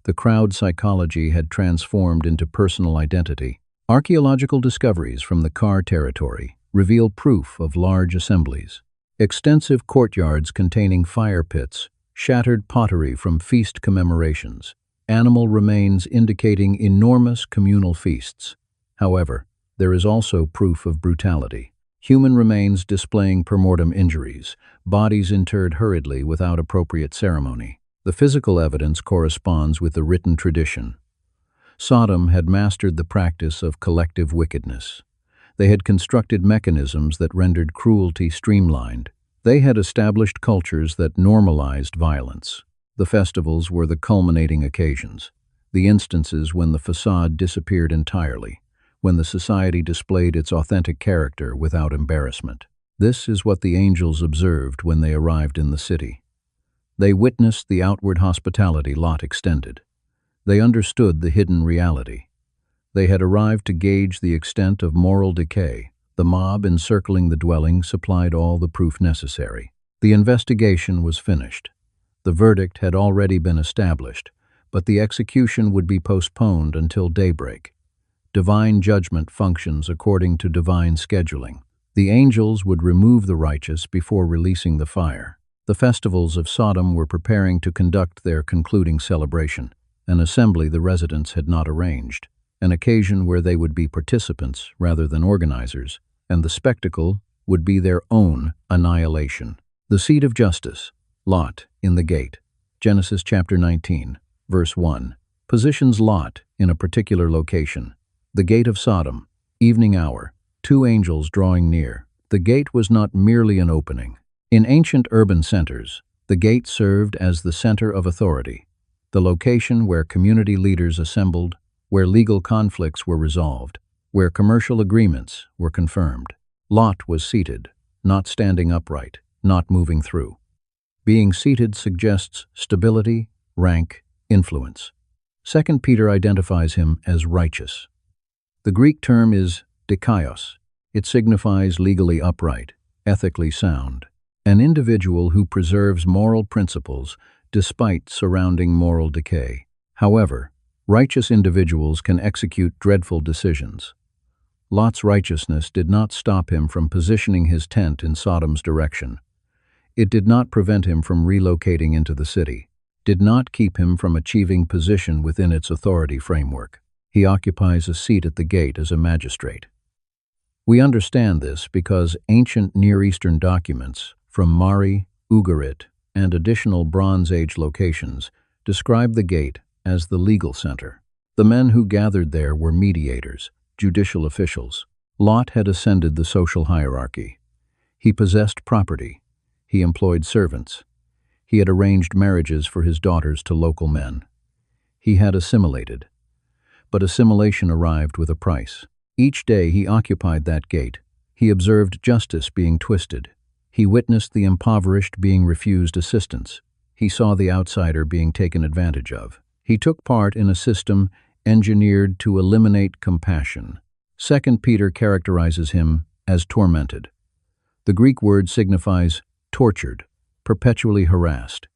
The crowd psychology had transformed into personal identity. Archaeological discoveries from the Kar territory reveal proof of large assemblies. Extensive courtyards containing fire pits, shattered pottery from feast commemorations, animal remains indicating enormous communal feasts. However, there is also proof of brutality. Human remains displaying per-mortem injuries, bodies interred hurriedly without appropriate ceremony. The physical evidence corresponds with the written tradition. Sodom had mastered the practice of collective wickedness. They had constructed mechanisms that rendered cruelty streamlined. They had established cultures that normalized violence. The festivals were the culminating occasions, the instances when the facade disappeared entirely, when the society displayed its authentic character without embarrassment. This is what the angels observed when they arrived in the city. They witnessed the outward hospitality Lot extended. They understood the hidden reality. They had arrived to gauge the extent of moral decay. The mob encircling the dwelling supplied all the proof necessary. The investigation was finished. The verdict had already been established, but the execution would be postponed until daybreak. Divine judgment functions according to divine scheduling. The angels would remove the righteous before releasing the fire. The festivals of Sodom were preparing to conduct their concluding celebration, an assembly the residents had not arranged, an occasion where they would be participants rather than organizers, and the spectacle would be their own annihilation. The seat of justice, Lot, in the gate. Genesis chapter 19, verse 1, positions Lot in a particular location. The gate of Sodom, evening hour, two angels drawing near. The gate was not merely an opening. In ancient urban centers, the gate served as the center of authority, the location where community leaders assembled, where legal conflicts were resolved, where commercial agreements were confirmed. Lot was seated, not standing upright, not moving through. Being seated suggests stability, rank, influence. 2 Peter identifies him as righteous. The Greek term is decayos. It signifies legally upright, ethically sound, an individual who preserves moral principles despite surrounding moral decay. However, righteous individuals can execute dreadful decisions. Lot's righteousness did not stop him from positioning his tent in Sodom's direction. It did not prevent him from relocating into the city, did not keep him from achieving position within its authority framework. He occupies a seat at the gate as a magistrate. We understand this because ancient Near Eastern documents from Mari, Ugarit, and additional Bronze Age locations describe the gate as the legal center. The men who gathered there were mediators, judicial officials. Lot had ascended the social hierarchy. He possessed property. He employed servants. He had arranged marriages for his daughters to local men. He had assimilated. But assimilation arrived with a price. Each day he occupied that gate. He observed justice being twisted. He witnessed the impoverished being refused assistance. He saw the outsider being taken advantage of. He took part in a system engineered to eliminate compassion. 2 Peter characterizes him as tormented. The Greek word signifies tortured, perpetually harassed.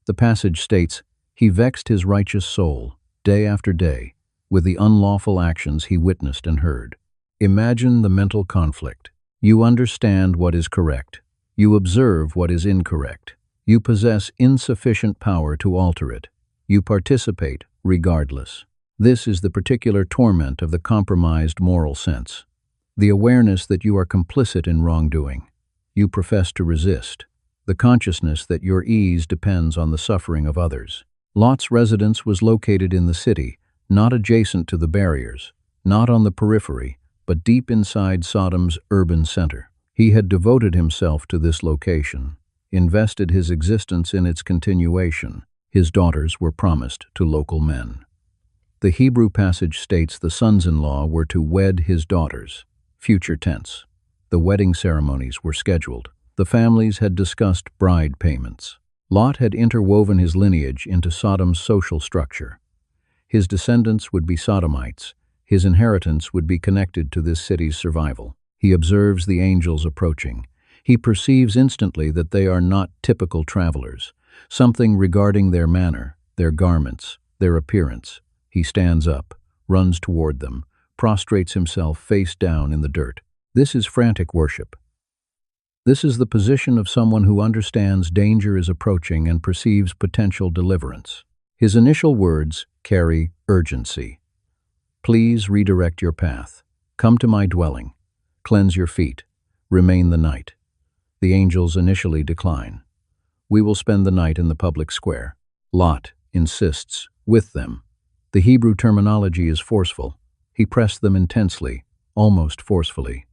The passage states, "He vexed his righteous soul, day after day, with the unlawful actions he witnessed and heard." Imagine the mental conflict. You understand what is correct. You observe what is incorrect. You possess insufficient power to alter it. You participate regardless. This is the particular torment of the compromised moral sense. The awareness that you are complicit in wrongdoing. You profess to resist. The consciousness that your ease depends on the suffering of others. Lot's residence was located in the city, not adjacent to the barriers, not on the periphery, but deep inside Sodom's urban center. He had devoted himself to this location, invested his existence in its continuation. His daughters were promised to local men. The Hebrew passage states the sons-in-law were to wed his daughters, future tense. The wedding ceremonies were scheduled. The families had discussed bride payments. Lot had interwoven his lineage into Sodom's social structure. His descendants would be Sodomites. His inheritance would be connected to this city's survival. He observes the angels approaching. He perceives instantly that they are not typical travelers. Something regarding their manner, their garments, their appearance. He stands up, runs toward them, prostrates himself face down in the dirt. This is frantic worship. This is the position of someone who understands danger is approaching and perceives potential deliverance. His initial words carry urgency. "Please redirect your path. Come to my dwelling. Cleanse your feet. Remain the night." The angels initially decline. "We will spend the night in the public square." Lot insists, "with them." The Hebrew terminology is forceful. He pressed them intensely, almost forcefully.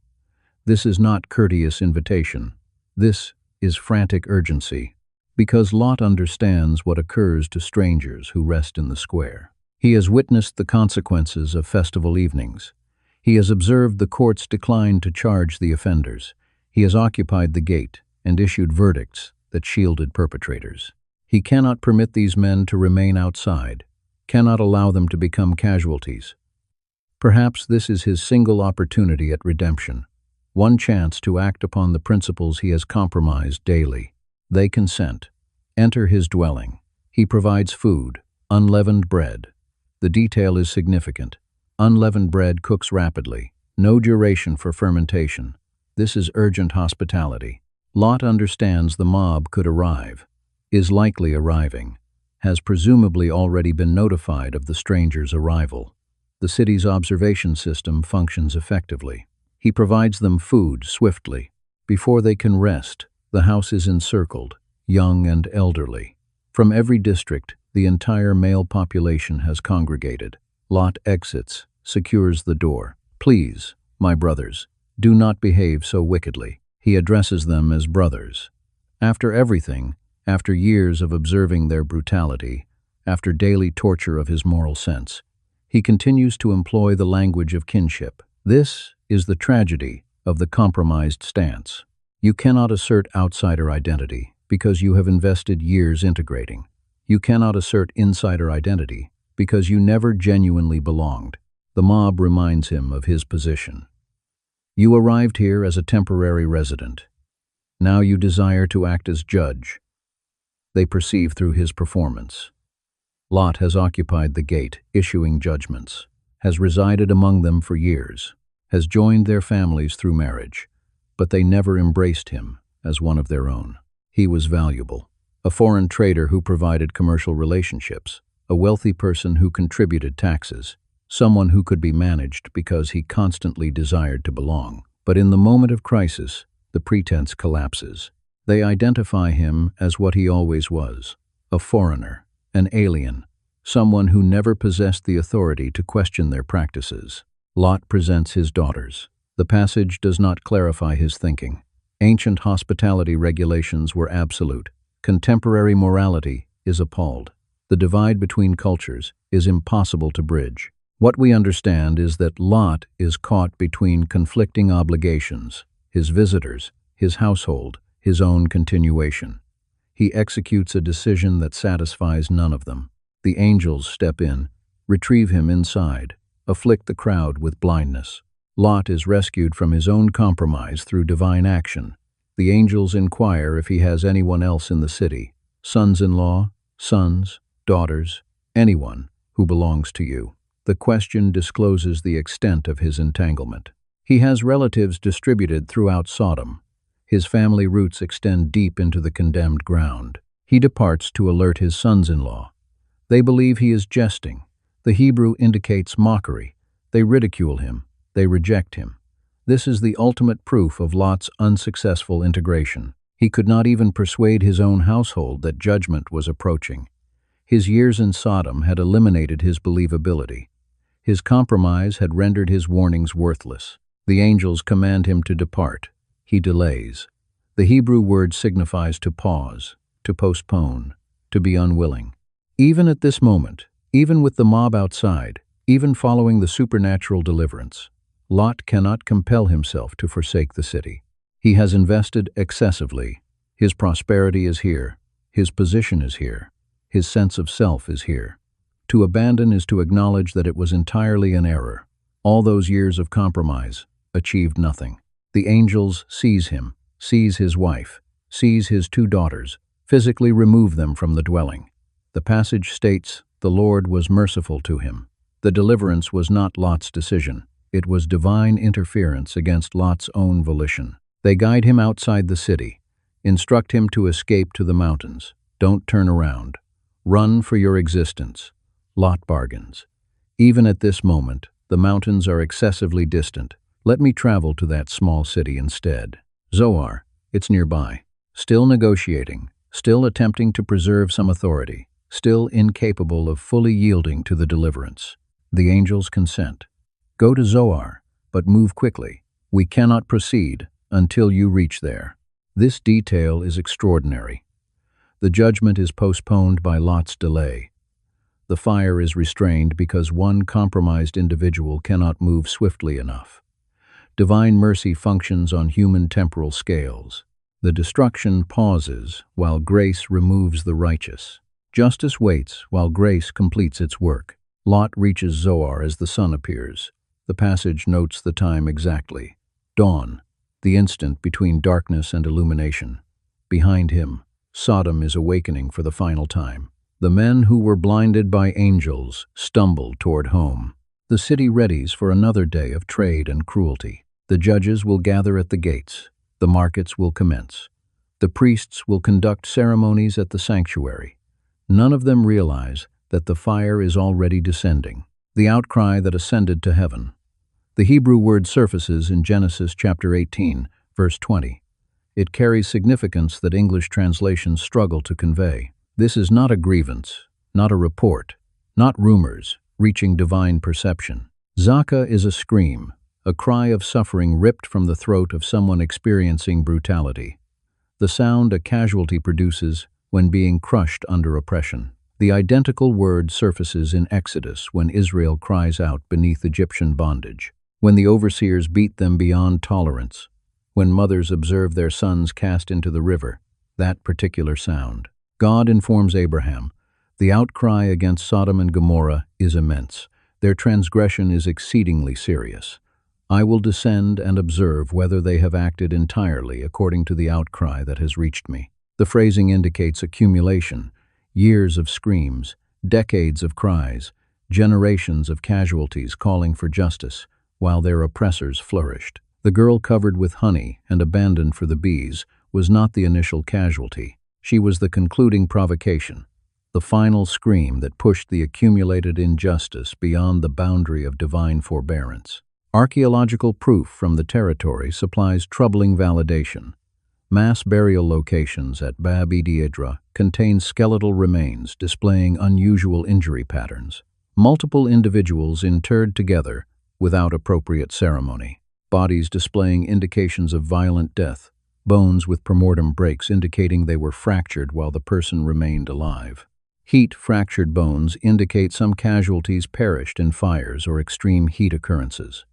This is not courteous invitation. This is frantic urgency, because Lot understands what occurs to strangers who rest in the square. He has witnessed the consequences of festival evenings. He has observed the courts decline to charge the offenders. He has occupied the gate and issued verdicts that shielded perpetrators. He cannot permit these men to remain outside. cannot allow them to become casualties. Perhaps this is his single opportunity at redemption, one chance to act upon the principles he has compromised daily. They consent. Enter his dwelling. He provides food, unleavened bread. The detail is significant. Unleavened bread cooks rapidly, no duration for fermentation. This is urgent hospitality. Lot understands the mob could arrive, is likely arriving, has presumably already been notified of the stranger's arrival. The city's observation system functions effectively. He provides them food swiftly. Before they can rest, the house is encircled, young and elderly. From every district, the entire male population has congregated. Lot exits, secures the door. Please, my brothers, do not behave so wickedly. He addresses them as brothers. After everything, after years of observing their brutality, after daily torture of his moral sense, he continues to employ the language of kinship. This is the tragedy of the compromised stance. You cannot assert outsider identity because you have invested years integrating. You cannot assert insider identity because you never genuinely belonged. The mob reminds him of his position. You arrived here as a temporary resident. Now you desire to act as judge. They perceive through his performance. Lot has occupied the gate, issuing judgments, has resided among them for years, has joined their families through marriage, but they never embraced him as one of their own. He was valuable, a foreign trader who provided commercial relationships, a wealthy person who contributed taxes, someone who could be managed because he constantly desired to belong. But in the moment of crisis, the pretense collapses. They identify him as what he always was, a foreigner, an alien, someone who never possessed the authority to question their practices. Lot presents his daughters. The passage does not clarify his thinking. Ancient hospitality regulations were absolute. Contemporary morality is appalled. The divide between cultures is impossible to bridge. What we understand is that Lot is caught between conflicting obligations, his visitors, his household, his own continuation. He executes a decision that satisfies none of them. The angels step in, retrieve him inside, afflict the crowd with blindness. Lot is rescued from his own compromise through divine action. The angels inquire if he has anyone else in the city, sons-in-law, sons, daughters, anyone who belongs to you. The question discloses the extent of his entanglement. He has relatives distributed throughout Sodom. His family roots extend deep into the condemned ground. He departs to alert his sons-in-law. They believe he is jesting. The Hebrew indicates mockery. They ridicule him. They reject him. This is the ultimate proof of Lot's unsuccessful integration. He could not even persuade his own household that judgment was approaching. His years in Sodom had eliminated his believability. His compromise had rendered his warnings worthless. The angels command him to depart. He delays. The Hebrew word signifies to pause, to postpone, to be unwilling. Even at this moment, even with the mob outside, even following the supernatural deliverance, Lot cannot compel himself to forsake the city. He has invested excessively. His prosperity is here. His position is here. His sense of self is here. To abandon is to acknowledge that it was entirely an error. All those years of compromise achieved nothing. The angels seize him, seize his wife, seize his 2 daughters, physically remove them from the dwelling. The passage states, "The Lord was merciful to him." The deliverance was not Lot's decision. It was divine interference against Lot's own volition. They guide him outside the city, instruct him to escape to the mountains. Don't turn around. Run for your existence. Lot bargains. Even at this moment, the mountains are excessively distant. Let me travel to that small city instead. Zoar, it's nearby. Still negotiating, still attempting to preserve some authority, still incapable of fully yielding to the deliverance. The angels consent. Go to Zoar, but move quickly. We cannot proceed until you reach there. This detail is extraordinary. The judgment is postponed by Lot's delay. The fire is restrained because one compromised individual cannot move swiftly enough. Divine mercy functions on human temporal scales. The destruction pauses while grace removes the righteous. Justice waits while grace completes its work. Lot reaches Zoar as the sun appears. The passage notes the time exactly. Dawn, the instant between darkness and illumination. Behind him, Sodom is awakening for the final time. The men who were blinded by angels stumble toward home. The city readies for another day of trade and cruelty. The judges will gather at the gates. The markets will commence. The priests will conduct ceremonies at the sanctuary. None of them realize that the fire is already descending. The outcry that ascended to heaven. The Hebrew word surfaces in Genesis chapter 18, verse 20. It carries significance that English translations struggle to convey. This is not a grievance, not a report, not rumors reaching divine perception. Zaka is a scream, a cry of suffering ripped from the throat of someone experiencing brutality. The sound a casualty produces when being crushed under oppression. The identical word surfaces in Exodus when Israel cries out beneath Egyptian bondage, when the overseers beat them beyond tolerance, when mothers observe their sons cast into the river. That particular sound. God informs Abraham, the outcry against Sodom and Gomorrah is immense. Their transgression is exceedingly serious. I will descend and observe whether they have acted entirely according to the outcry that has reached me. The phrasing indicates accumulation, years of screams, decades of cries, generations of casualties calling for justice, while their oppressors flourished. The girl covered with honey and abandoned for the bees was not the initial casualty. She was the concluding provocation, the final scream that pushed the accumulated injustice beyond the boundary of divine forbearance. Archaeological proof from the territory supplies troubling validation. Mass burial locations at Bab-ed-Edra contain skeletal remains displaying unusual injury patterns. Multiple individuals interred together without appropriate ceremony. Bodies displaying indications of violent death. Bones with premortem breaks indicating they were fractured while the person remained alive. Heat-fractured bones indicate some casualties perished in fires or extreme heat occurrences.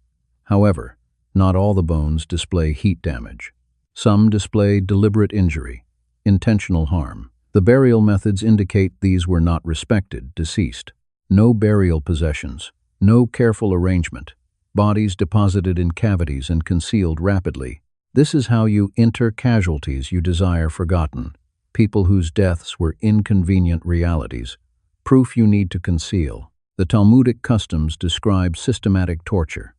However, not all the bones display heat damage. Some display deliberate injury, intentional harm. The burial methods indicate these were not respected, deceased. No burial possessions, no careful arrangement. Bodies deposited in cavities and concealed rapidly. This is how you enter casualties you desire forgotten. People whose deaths were inconvenient realities, proof you need to conceal. The Talmudic customs describe systematic torture,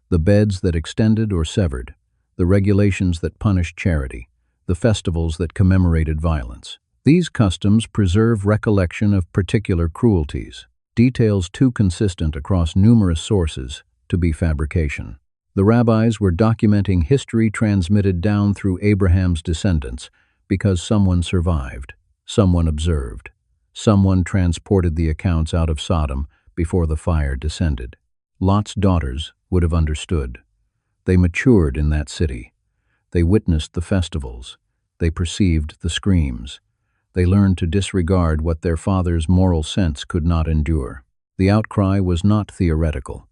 the beds that extended or severed, the regulations that punished charity, the festivals that commemorated violence. These customs preserve recollection of particular cruelties, details too consistent across numerous sources to be fabrication. The rabbis were documenting history transmitted down through Abraham's descendants, because someone survived, someone observed, someone transported the accounts out of Sodom before the fire descended. Lot's daughters would have understood. They matured in that city. They witnessed the festivals. They perceived the screams. They learned to disregard what their father's moral sense could not endure. The outcry was not theoretical.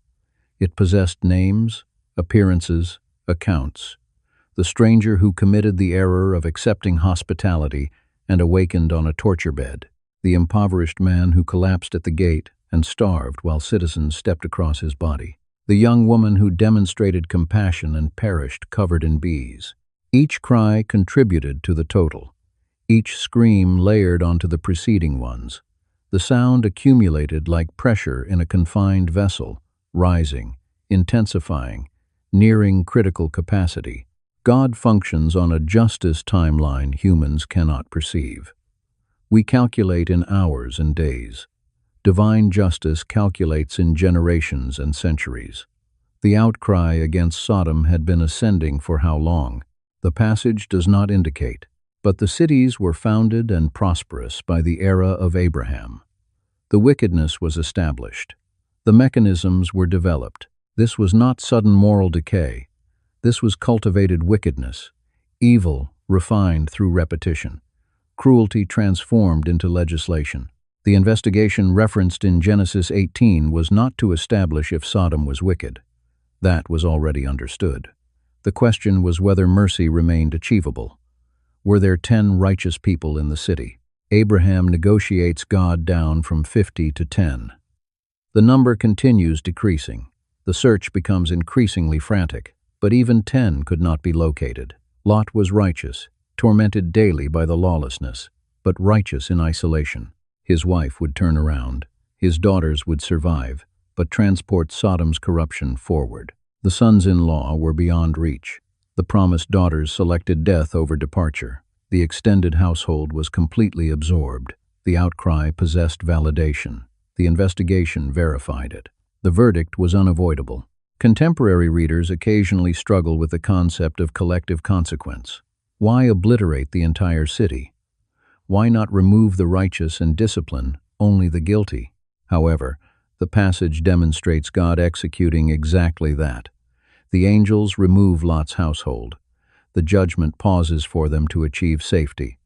It possessed names, appearances, accounts. The stranger who committed the error of accepting hospitality and awakened on a torture bed. The impoverished man who collapsed at the gate and starved while citizens stepped across his body. The young woman who demonstrated compassion and perished covered in bees. Each cry contributed to the total. Each scream layered onto the preceding ones. The sound accumulated like pressure in a confined vessel, rising, intensifying, nearing critical capacity. God functions on a justice timeline humans cannot perceive. We calculate in hours and days. Divine justice calculates in generations and centuries. The outcry against Sodom had been ascending for how long? The passage does not indicate, but the cities were founded and prosperous by the era of Abraham. The wickedness was established. The mechanisms were developed. This was not sudden moral decay. This was cultivated wickedness, evil refined through repetition, cruelty transformed into legislation. The investigation referenced in Genesis 18 was not to establish if Sodom was wicked. That was already understood. The question was whether mercy remained achievable. Were there 10 righteous people in the city? Abraham negotiates God down from 50 to 10. The number continues decreasing. The search becomes increasingly frantic, but even 10 could not be located. Lot was righteous, tormented daily by the lawlessness, but righteous in isolation. His wife would turn around. His daughters would survive, but transport Sodom's corruption forward. The sons-in-law were beyond reach. The promised daughters selected death over departure. The extended household was completely absorbed. The outcry possessed validation. The investigation verified it. The verdict was unavoidable. Contemporary readers occasionally struggle with the concept of collective consequence. Why obliterate the entire city? Why not remove the righteous and discipline only the guilty? However, the passage demonstrates God executing exactly that. The angels remove Lot's household. The judgment pauses for them to achieve safety.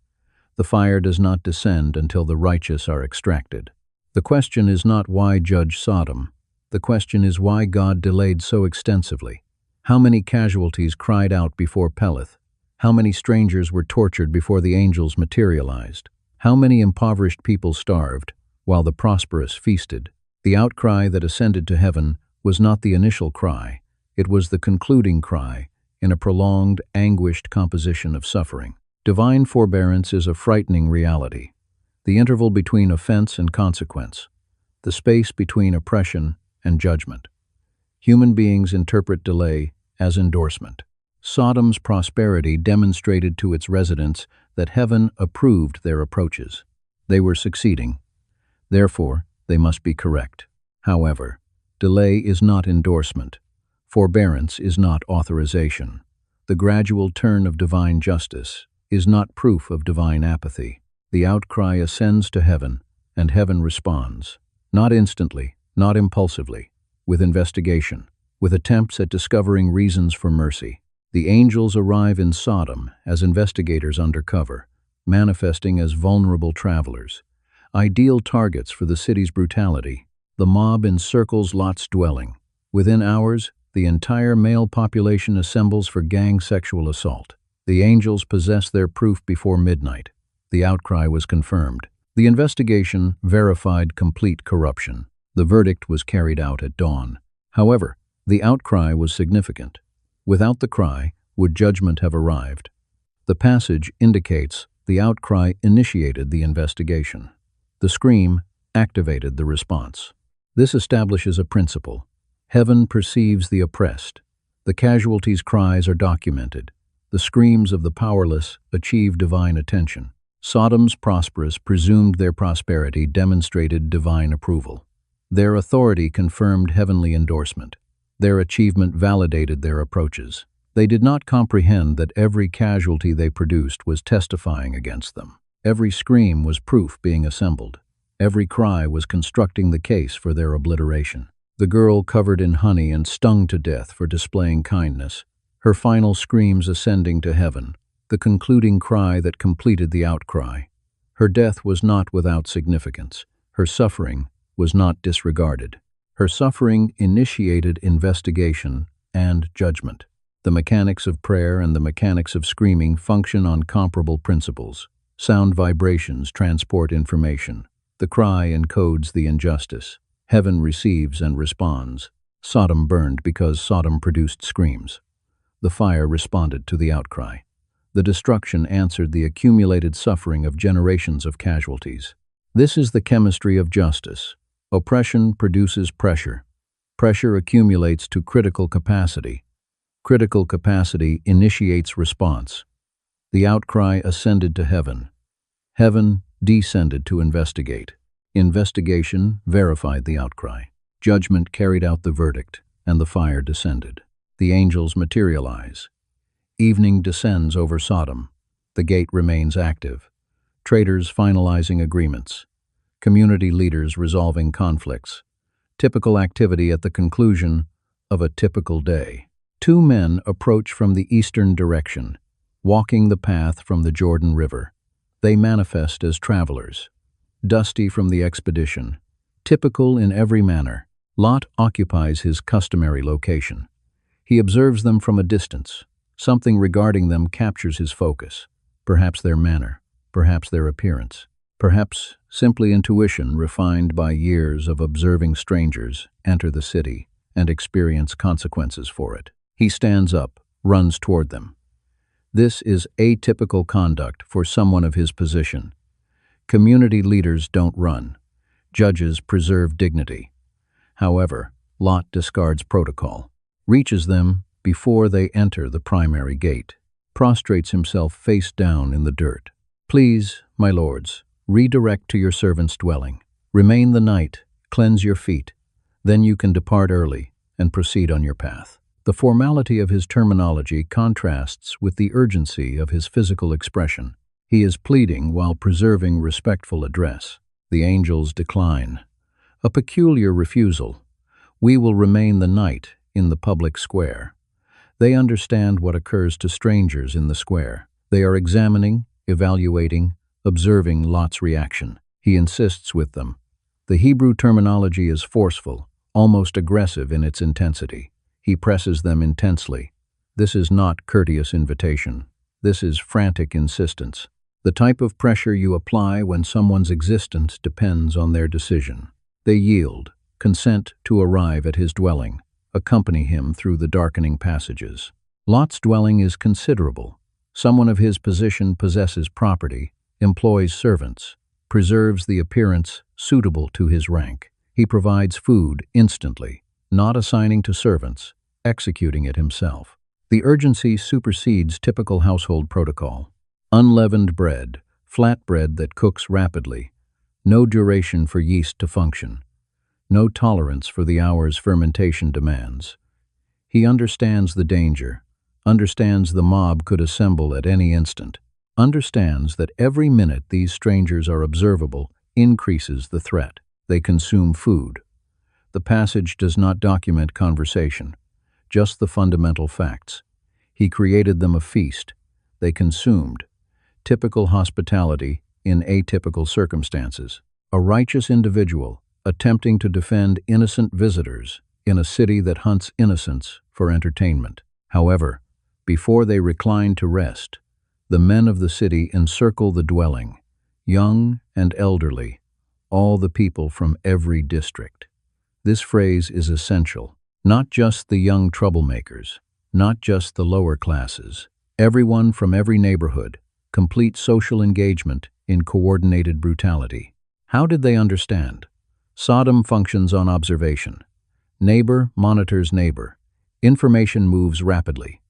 The fire does not descend until the righteous are extracted. The question is not why judge Sodom. The question is why God delayed so extensively. How many casualties cried out before Peleth? How many strangers were tortured before the angels materialized? How many impoverished people starved, while the prosperous feasted? The outcry that ascended to heaven was not the initial cry. It was the concluding cry in a prolonged, anguished composition of suffering. Divine forbearance is a frightening reality. The interval between offense and consequence. The space between oppression and judgment. Human beings interpret delay as endorsement. Sodom's prosperity demonstrated to its residents that heaven approved their approaches. They were succeeding. Therefore, they must be correct. However, delay is not endorsement. Forbearance is not authorization. The gradual turn of divine justice is not proof of divine apathy. The outcry ascends to heaven, and heaven responds. Not instantly, not impulsively, with investigation, with attempts at discovering reasons for mercy. The angels arrive in Sodom as investigators under cover, manifesting as vulnerable travelers, ideal targets for the city's brutality. The mob encircles Lot's dwelling. Within hours, the entire male population assembles for gang sexual assault. The angels possess their proof before midnight. The outcry was confirmed. The investigation verified complete corruption. The verdict was carried out at dawn. However, the outcry was significant. Without the cry, would judgment have arrived? The passage indicates the outcry initiated the investigation. The scream activated the response. This establishes a principle. Heaven perceives the oppressed. The casualties' cries are documented. The screams of the powerless achieve divine attention. Sodom's prosperous presumed their prosperity demonstrated divine approval. Their authority confirmed heavenly endorsement. Their achievement validated their approaches. They did not comprehend that every casualty they produced was testifying against them. Every scream was proof being assembled. Every cry was constructing the case for their obliteration. The girl covered in honey and stung to death for displaying kindness, her final screams ascending to heaven, the concluding cry that completed the outcry. Her death was not without significance. Her suffering was not disregarded. Her suffering initiated investigation and judgment. The mechanics of prayer and the mechanics of screaming function on comparable principles. Sound vibrations transport information. The cry encodes the injustice. Heaven receives and responds. Sodom burned because Sodom produced screams. The fire responded to the outcry. The destruction answered the accumulated suffering of generations of casualties. This is the chemistry of justice. Oppression produces pressure. Pressure accumulates to critical capacity. Critical capacity initiates response. The outcry ascended to heaven. Heaven descended to investigate. Investigation verified the outcry. Judgment carried out the verdict, and the fire descended. The angels materialize. Evening descends over Sodom. The gate remains active. Traders finalizing agreements. Community leaders resolving conflicts. Typical activity at the conclusion of a typical day. Two men approach from the eastern direction, walking the path from the Jordan River. They manifest as travelers, dusty from the expedition, typical in every manner. Lot occupies his customary location. He observes them from a distance. Something regarding them captures his focus, perhaps their manner, perhaps their appearance. Perhaps simply intuition refined by years of observing strangers enter the city and experience consequences for it. He stands up, runs toward them. This is atypical conduct for someone of his position. Community leaders don't run. Judges preserve dignity. However, Lot discards protocol, reaches them before they enter the primary gate, prostrates himself face down in the dirt. Please, my lords, redirect to your servant's dwelling. Remain the night, cleanse your feet. Then you can depart early and proceed on your path. The formality of his terminology contrasts with the urgency of his physical expression. He is pleading while preserving respectful address. The angels decline. A peculiar refusal. We will remain the night in the public square. They understand what occurs to strangers in the square. They are examining, evaluating, observing Lot's reaction. He insists with them. The Hebrew terminology is forceful, almost aggressive in its intensity. He presses them intensely. This is not courteous invitation. This is frantic insistence. The type of pressure you apply when someone's existence depends on their decision. They yield, consent to arrive at his dwelling, accompany him through the darkening passages. Lot's dwelling is considerable. Someone of his position possesses property, employs servants, preserves the appearance suitable to his rank. He provides food instantly, not assigning to servants, executing it himself. The urgency supersedes typical household protocol. Unleavened bread, flat bread that cooks rapidly, no duration for yeast to function, no tolerance for the hours fermentation demands. He understands the danger, understands the mob could assemble at any instant, understands that every minute these strangers are observable increases the threat. They consume food. The passage does not document conversation, just the fundamental facts. He created them a feast. They consumed. Typical hospitality in atypical circumstances. A righteous individual attempting to defend innocent visitors in a city that hunts innocents for entertainment. However, before they recline to rest, the men of the city encircle the dwelling, young and elderly, all the people from every district. This phrase is essential. Not just the young troublemakers, not just the lower classes, everyone from every neighborhood, complete social engagement in coordinated brutality. How did they understand? Sodom functions on observation. Neighbor monitors neighbor. Information moves rapidly.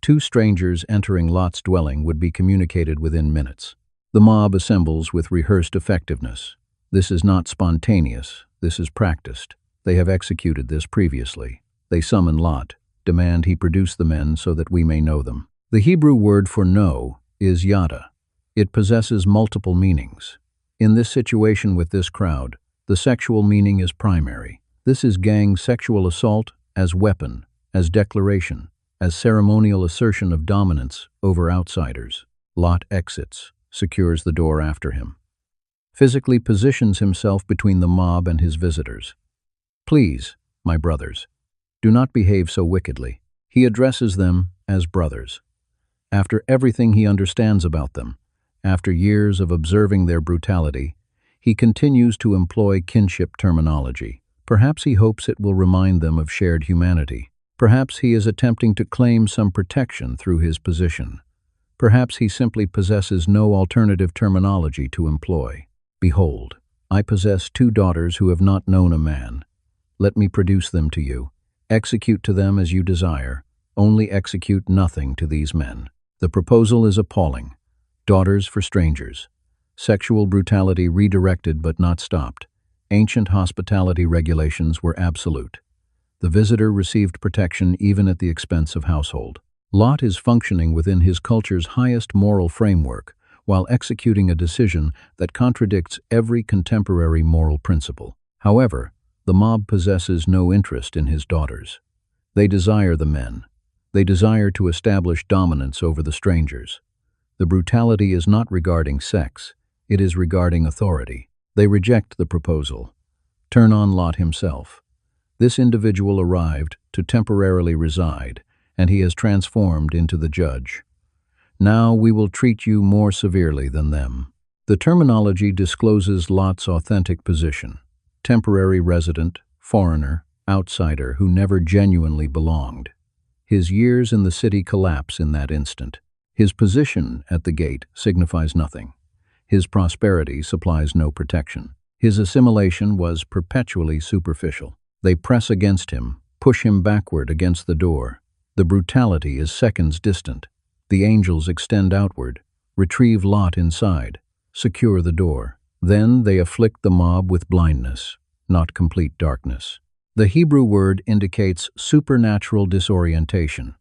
Two strangers entering Lot's dwelling would be communicated within minutes. The mob assembles with rehearsed effectiveness. This is not spontaneous, this is practiced. They have executed this previously. They summon Lot, demand he produce the men so that we may know them. The Hebrew word for know is yada. It possesses multiple meanings. In this situation with this crowd, the sexual meaning is primary. This is gang sexual assault as weapon, as declaration, as ceremonial assertion of dominance over outsiders. Lot exits, secures the door after him. Physically positions himself between the mob and his visitors. Please, my brothers, do not behave so wickedly. He addresses them as brothers. After everything he understands about them, after years of observing their brutality, he continues to employ kinship terminology. Perhaps he hopes it will remind them of shared humanity. Perhaps he is attempting to claim some protection through his position. Perhaps he simply possesses no alternative terminology to employ. Behold, I possess 2 daughters who have not known a man. Let me produce them to you. Execute to them as you desire. Only execute nothing to these men. The proposal is appalling. Daughters for strangers. Sexual brutality redirected but not stopped. Ancient hospitality regulations were absolute. The visitor received protection even at the expense of household. Lot is functioning within his culture's highest moral framework while executing a decision that contradicts every contemporary moral principle. However, the mob possesses no interest in his daughters. They desire the men. They desire to establish dominance over the strangers. The brutality is not regarding sex, it is regarding authority. They reject the proposal. Turn on Lot himself. This individual arrived to temporarily reside, and he has transformed into the judge. Now we will treat you more severely than them. The terminology discloses Lot's authentic position: temporary resident, foreigner, outsider who never genuinely belonged. His years in the city collapse in that instant. His position at the gate signifies nothing. His prosperity supplies no protection. His assimilation was perpetually superficial. They press against him, push him backward against the door. The brutality is seconds distant. The angels extend outward, retrieve Lot inside, secure the door. Then they afflict the mob with blindness, not complete darkness. The Hebrew word indicates supernatural disorientation,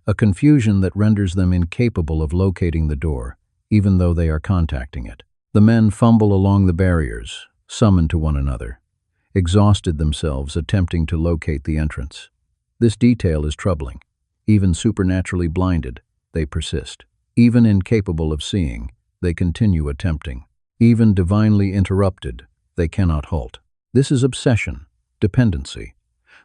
a confusion that renders them incapable of locating the door, even though they are contacting it. The men fumble along the barriers, summon to one another, exhausted themselves attempting to locate the entrance. This detail is troubling. Even supernaturally blinded, they persist. Even incapable of seeing, they continue attempting. Even divinely interrupted, they cannot halt. This is obsession, dependency.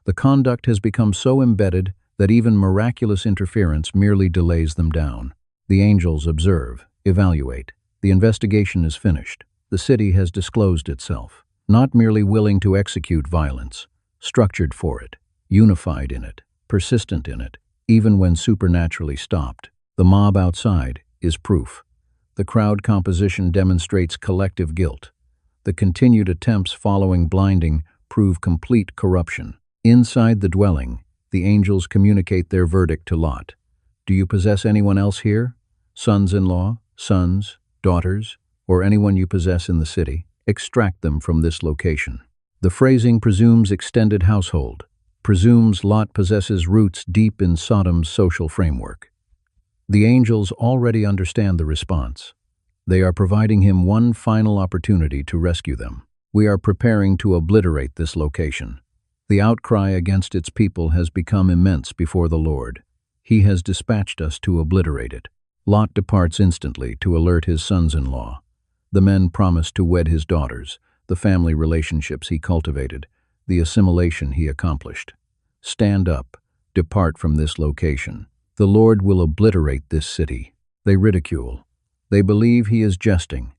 The conduct has become so embedded that even miraculous interference merely delays them down. The angels observe, evaluate. The investigation is finished. The city has disclosed itself, not merely willing to execute violence, structured for it, unified in it, persistent in it, even when supernaturally stopped. The mob outside is proof. The crowd composition demonstrates collective guilt. The continued attempts following blinding prove complete corruption. Inside the dwelling, the angels communicate their verdict to Lot. Do you possess anyone else here? Sons-in-law, sons, daughters, or anyone you possess in the city? Extract them from this location. The phrasing presumes extended household, presumes Lot possesses roots deep in Sodom's social framework. The angels already understand the response. They are providing him one final opportunity to rescue them. We are preparing to obliterate this location. The outcry against its people has become immense before the Lord. He has dispatched us to obliterate it. Lot departs instantly to alert his sons-in-law. The men promise to wed his daughters, the family relationships he cultivated, the assimilation he accomplished. Stand up, depart from this location. The Lord will obliterate this city. They ridicule. They believe he is jesting.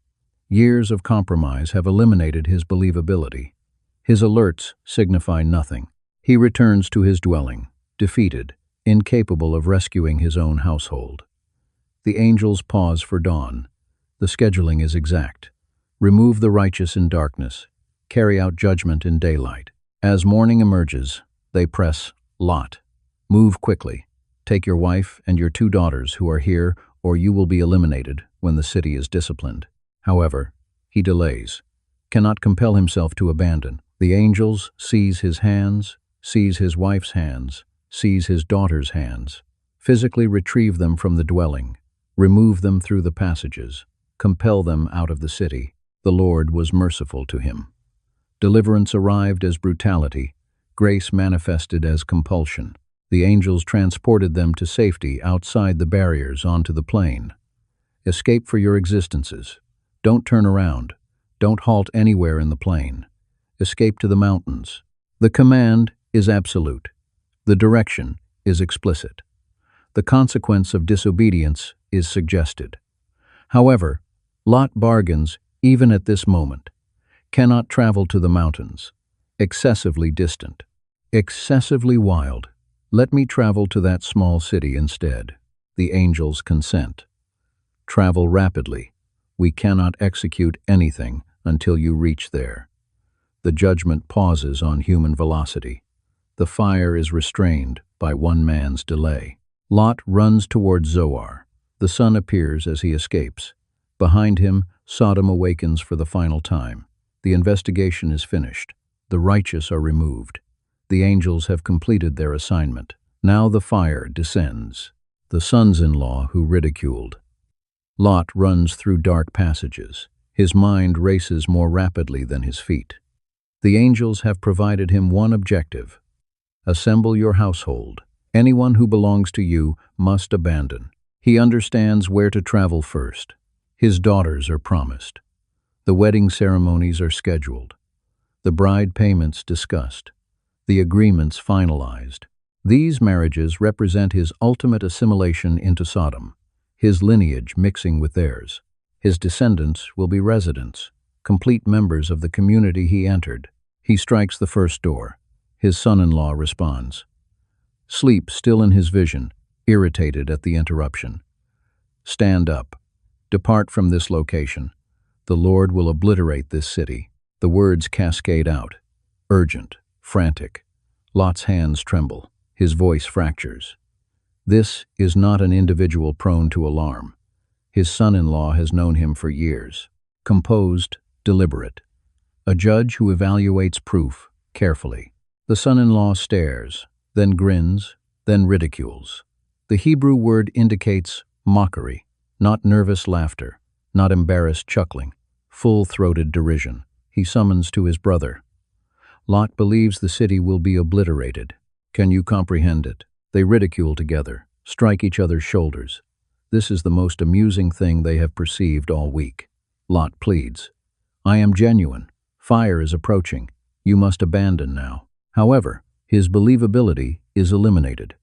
Years of compromise have eliminated his believability. His alerts signify nothing. He returns to his dwelling, defeated, incapable of rescuing his own household. The angels pause for dawn. The scheduling is exact. Remove the righteous in darkness. Carry out judgment in daylight. As morning emerges, they press Lot. Move quickly. Take your wife and your 2 daughters who are here, or you will be eliminated when the city is disciplined. However, he delays, cannot compel himself to abandon. The angels seize his hands, seize his wife's hands, seize his daughter's hands, physically retrieve them from the dwelling, remove them through the passages, compel them out of the city. The Lord was merciful to him. Deliverance arrived as brutality, grace manifested as compulsion. The angels transported them to safety outside the barriers onto the plain. Escape for your existences. Don't turn around. Don't halt anywhere in the plain. Escape to the mountains. The command is absolute. The direction is explicit. The consequence of disobedience is suggested. However, Lot bargains, even at this moment, cannot travel to the mountains. Excessively distant. Excessively wild. Let me travel to that small city instead. The angels consent. Travel rapidly. We cannot execute anything until you reach there. The judgment pauses on human velocity. The fire is restrained by one man's delay. Lot runs towards Zoar. The sun appears as he escapes. Behind him, Sodom awakens for the final time. The investigation is finished. The righteous are removed. The angels have completed their assignment. Now the fire descends. The sons-in-law who ridiculed. Lot runs through dark passages. His mind races more rapidly than his feet. The angels have provided him one objective: assemble your household. Anyone who belongs to you must abandon. He understands where to travel first. His daughters are promised. The wedding ceremonies are scheduled. The bride payments discussed. The agreements finalized. These marriages represent his ultimate assimilation into Sodom, his lineage mixing with theirs. His descendants will be residents, complete members of the community he entered. He strikes the first door. His son-in-law responds. Sleep still in his vision, irritated at the interruption. Stand up. Depart from this location. The Lord will obliterate this city. The words cascade out. Urgent, frantic. Lot's hands tremble. His voice fractures. This is not an individual prone to alarm. His son-in-law has known him for years. Composed, deliberate. A judge who evaluates proof carefully. The son-in-law stares, then grins, then ridicules. The Hebrew word indicates mockery, not nervous laughter, not embarrassed chuckling, full-throated derision. He summons to his brother. Lot believes the city will be obliterated. Can you comprehend it? They ridicule together, strike each other's shoulders. This is the most amusing thing they have perceived all week. Lot pleads. I am genuine. Fire is approaching. You must abandon now. However, his believability is eliminated.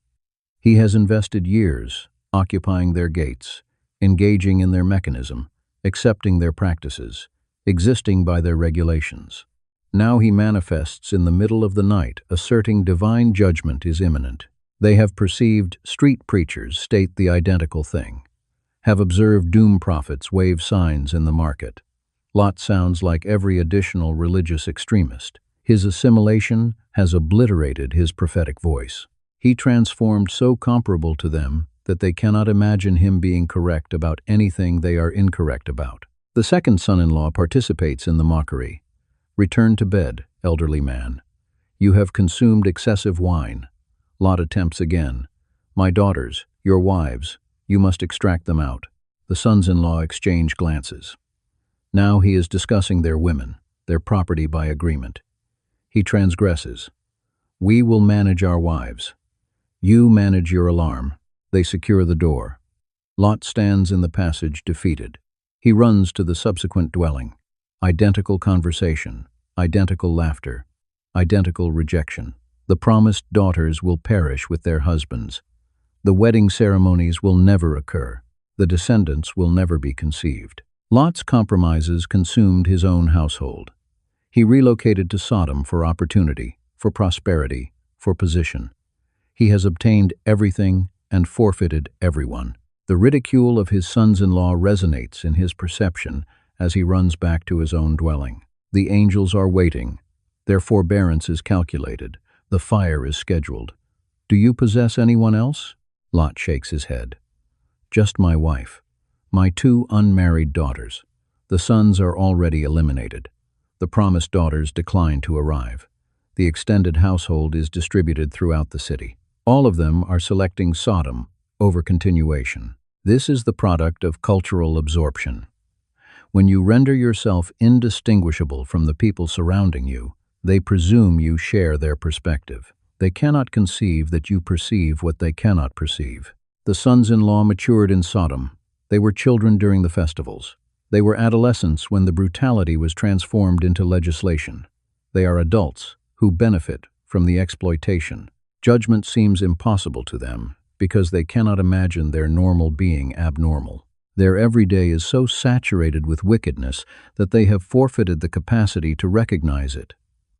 He has invested years occupying their gates, engaging in their mechanism, accepting their practices, existing by their regulations. Now he manifests in the middle of the night, asserting divine judgment is imminent. They have perceived street preachers state the identical thing, have observed doom prophets wave signs in the market. Lot sounds like every additional religious extremist. His assimilation has obliterated his prophetic voice. He transformed so comparable to them that they cannot imagine him being correct about anything they are incorrect about. The second son-in-law participates in the mockery. Return to bed, elderly man. You have consumed excessive wine. Lot attempts again. My daughters, your wives, you must extract them out. The sons-in-law exchange glances. Now he is discussing their women, their property by agreement. He transgresses. We will manage our wives. You manage your alarm. They secure the door. Lot stands in the passage defeated. He runs to the subsequent dwelling. Identical conversation, identical laughter, identical rejection. The promised daughters will perish with their husbands. The wedding ceremonies will never occur. The descendants will never be conceived. Lot's compromises consumed his own household. He relocated to Sodom for opportunity, for prosperity, for position. He has obtained everything and forfeited everyone. The ridicule of his sons-in-law resonates in his perception as he runs back to his own dwelling. The angels are waiting. Their forbearance is calculated. The fire is scheduled. Do you possess anyone else? Lot shakes his head. Just my wife. My 2 unmarried daughters. The sons are already eliminated. The promised daughters decline to arrive. The extended household is distributed throughout the city. All of them are selecting Sodom over continuation. This is the product of cultural absorption. When you render yourself indistinguishable from the people surrounding you, they presume you share their perspective. They cannot conceive that you perceive what they cannot perceive. The sons-in-law matured in Sodom. They were children during the festivals. They were adolescents when the brutality was transformed into legislation. They are adults who benefit from the exploitation. Judgment seems impossible to them because they cannot imagine their normal being abnormal. Their everyday is so saturated with wickedness that they have forfeited the capacity to recognize it.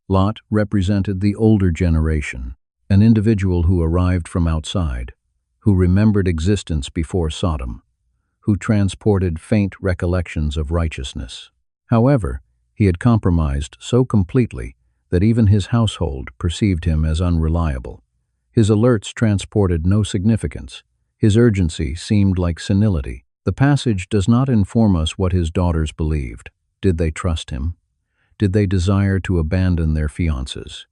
Lot represented the older generation, an individual who arrived from outside, who remembered existence before Sodom, who transported faint recollections of righteousness. However, he had compromised so completely that even his household perceived him as unreliable. His alerts transported no significance. His urgency seemed like senility. The passage does not inform us what his daughters believed. Did they trust him? Did they desire to abandon their fiancés?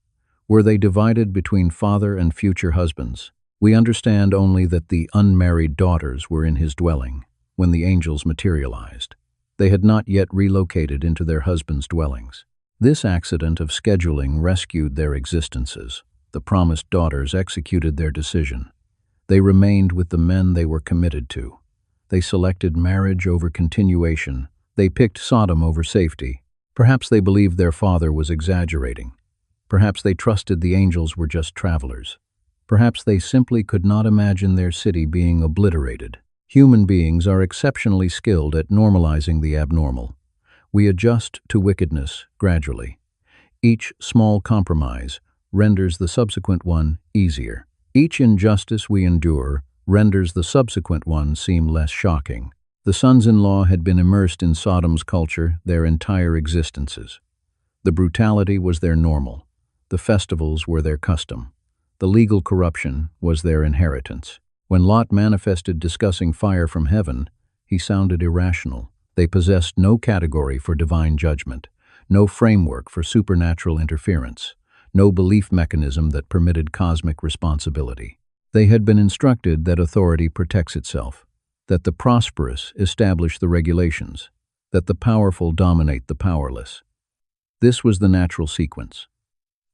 Were they divided between father and future husbands? We understand only that the unmarried daughters were in his dwelling when the angels materialized. They had not yet relocated into their husbands' dwellings. This accident of scheduling rescued their existences. The promised daughters executed their decision. They remained with the men they were committed to. They selected marriage over continuation. They picked Sodom over safety. Perhaps they believed their father was exaggerating. Perhaps they trusted the angels were just travelers. Perhaps they simply could not imagine their city being obliterated. Human beings are exceptionally skilled at normalizing the abnormal. We adjust to wickedness gradually. Each small compromise renders the subsequent one easier. Each injustice we endure renders the subsequent one seem less shocking. The sons-in-law had been immersed in Sodom's culture their entire existences. The brutality was their normal. The festivals were their custom. The legal corruption was their inheritance. When Lot manifested discussing fire from heaven, he sounded irrational. They possessed no category for divine judgment, no framework for supernatural interference, no belief mechanism that permitted cosmic responsibility. They had been instructed that authority protects itself, that the prosperous establish the regulations, that the powerful dominate the powerless. This was the natural sequence.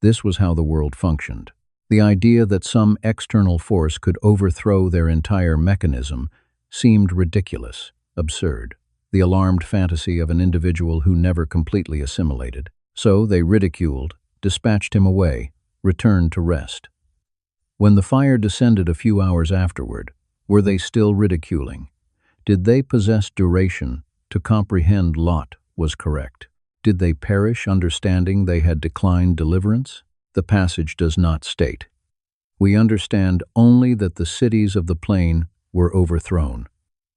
This was how the world functioned. The idea that some external force could overthrow their entire mechanism seemed ridiculous, absurd, the alarmed fantasy of an individual who never completely assimilated. So they ridiculed, dispatched him away, returned to rest. When the fire descended a few hours afterward, were they still ridiculing? Did they possess duration to comprehend Lot was correct? Did they perish understanding they had declined deliverance? The passage does not state. We understand only that the cities of the plain were overthrown,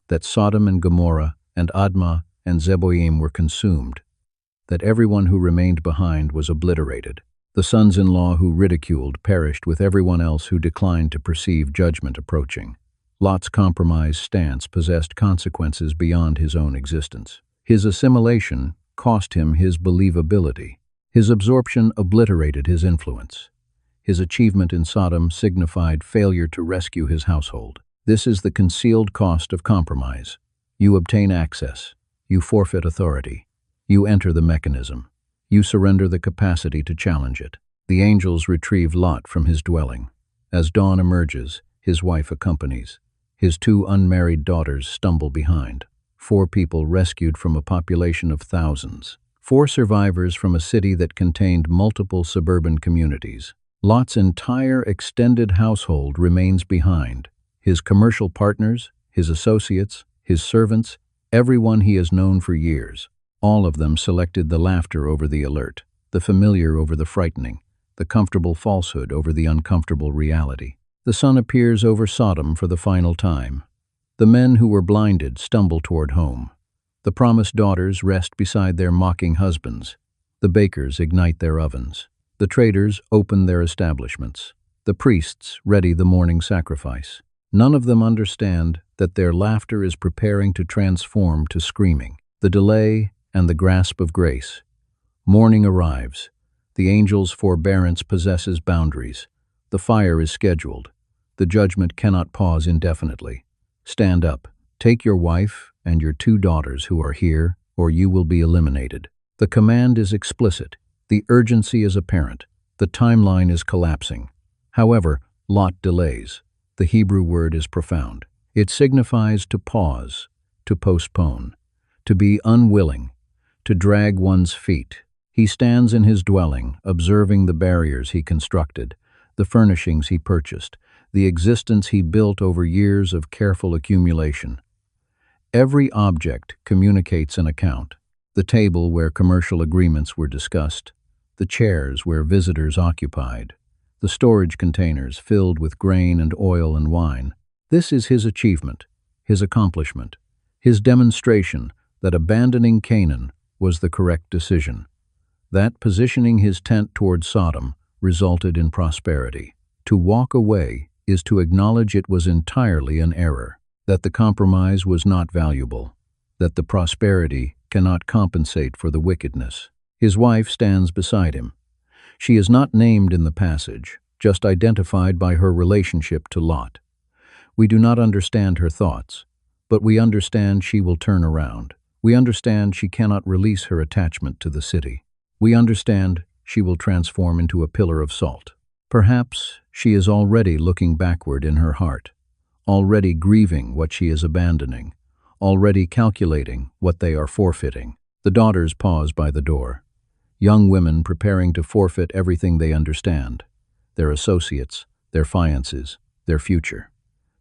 that Sodom and Gomorrah and Admah and Zeboim were consumed, that everyone who remained behind was obliterated. The sons-in-law who ridiculed perished with everyone else who declined to perceive judgment approaching. Lot's compromised stance possessed consequences beyond his own existence. His assimilation cost him his believability. His absorption obliterated his influence. His achievement in Sodom signified failure to rescue his household. This is the concealed cost of compromise. You obtain access. You forfeit authority. You enter the mechanism. You surrender the capacity to challenge it. The angels retrieve Lot from his dwelling. As dawn emerges, his wife accompanies. His 2 unmarried daughters stumble behind. 4 people rescued from a population of thousands. 4 survivors from a city that contained multiple suburban communities. Lot's entire extended household remains behind. His commercial partners, his associates, his servants, everyone he has known for years. All of them selected the laughter over the alert, the familiar over the frightening, the comfortable falsehood over the uncomfortable reality. The sun appears over Sodom for the final time. The men who were blinded stumble toward home. The promised daughters rest beside their mocking husbands. The bakers ignite their ovens. The traders open their establishments. The priests ready the morning sacrifice. None of them understand that their laughter is preparing to transform to screaming. The delay and the grasp of grace. Morning arrives. The angel's forbearance possesses boundaries. The fire is scheduled. The judgment cannot pause indefinitely. Stand up. Take your wife and your 2 daughters who are here, or you will be eliminated. The command is explicit. The urgency is apparent. The timeline is collapsing. However, Lot delays. The Hebrew word is profound. It signifies to pause, to postpone, to be unwilling, to drag one's feet. He stands in his dwelling, observing the barriers he constructed, the furnishings he purchased, the existence he built over years of careful accumulation. Every object communicates an account. The table where commercial agreements were discussed, the chairs where visitors occupied, the storage containers filled with grain and oil and wine. This is his achievement, his accomplishment, his demonstration that abandoning Canaan was the correct decision, that positioning his tent toward Sodom resulted in prosperity. To walk away is to acknowledge it was entirely an error, that the compromise was not valuable, that the prosperity cannot compensate for the wickedness. His wife stands beside him. She is not named in the passage, just identified by her relationship to Lot. We do not understand her thoughts, but we understand she will turn around. We understand she cannot release her attachment to the city. We understand she will transform into a pillar of salt. Perhaps she is already looking backward in her heart, already grieving what she is abandoning, already calculating what they are forfeiting. The daughters pause by the door. Young women preparing to forfeit everything they understand, their associates, their fiances, their future.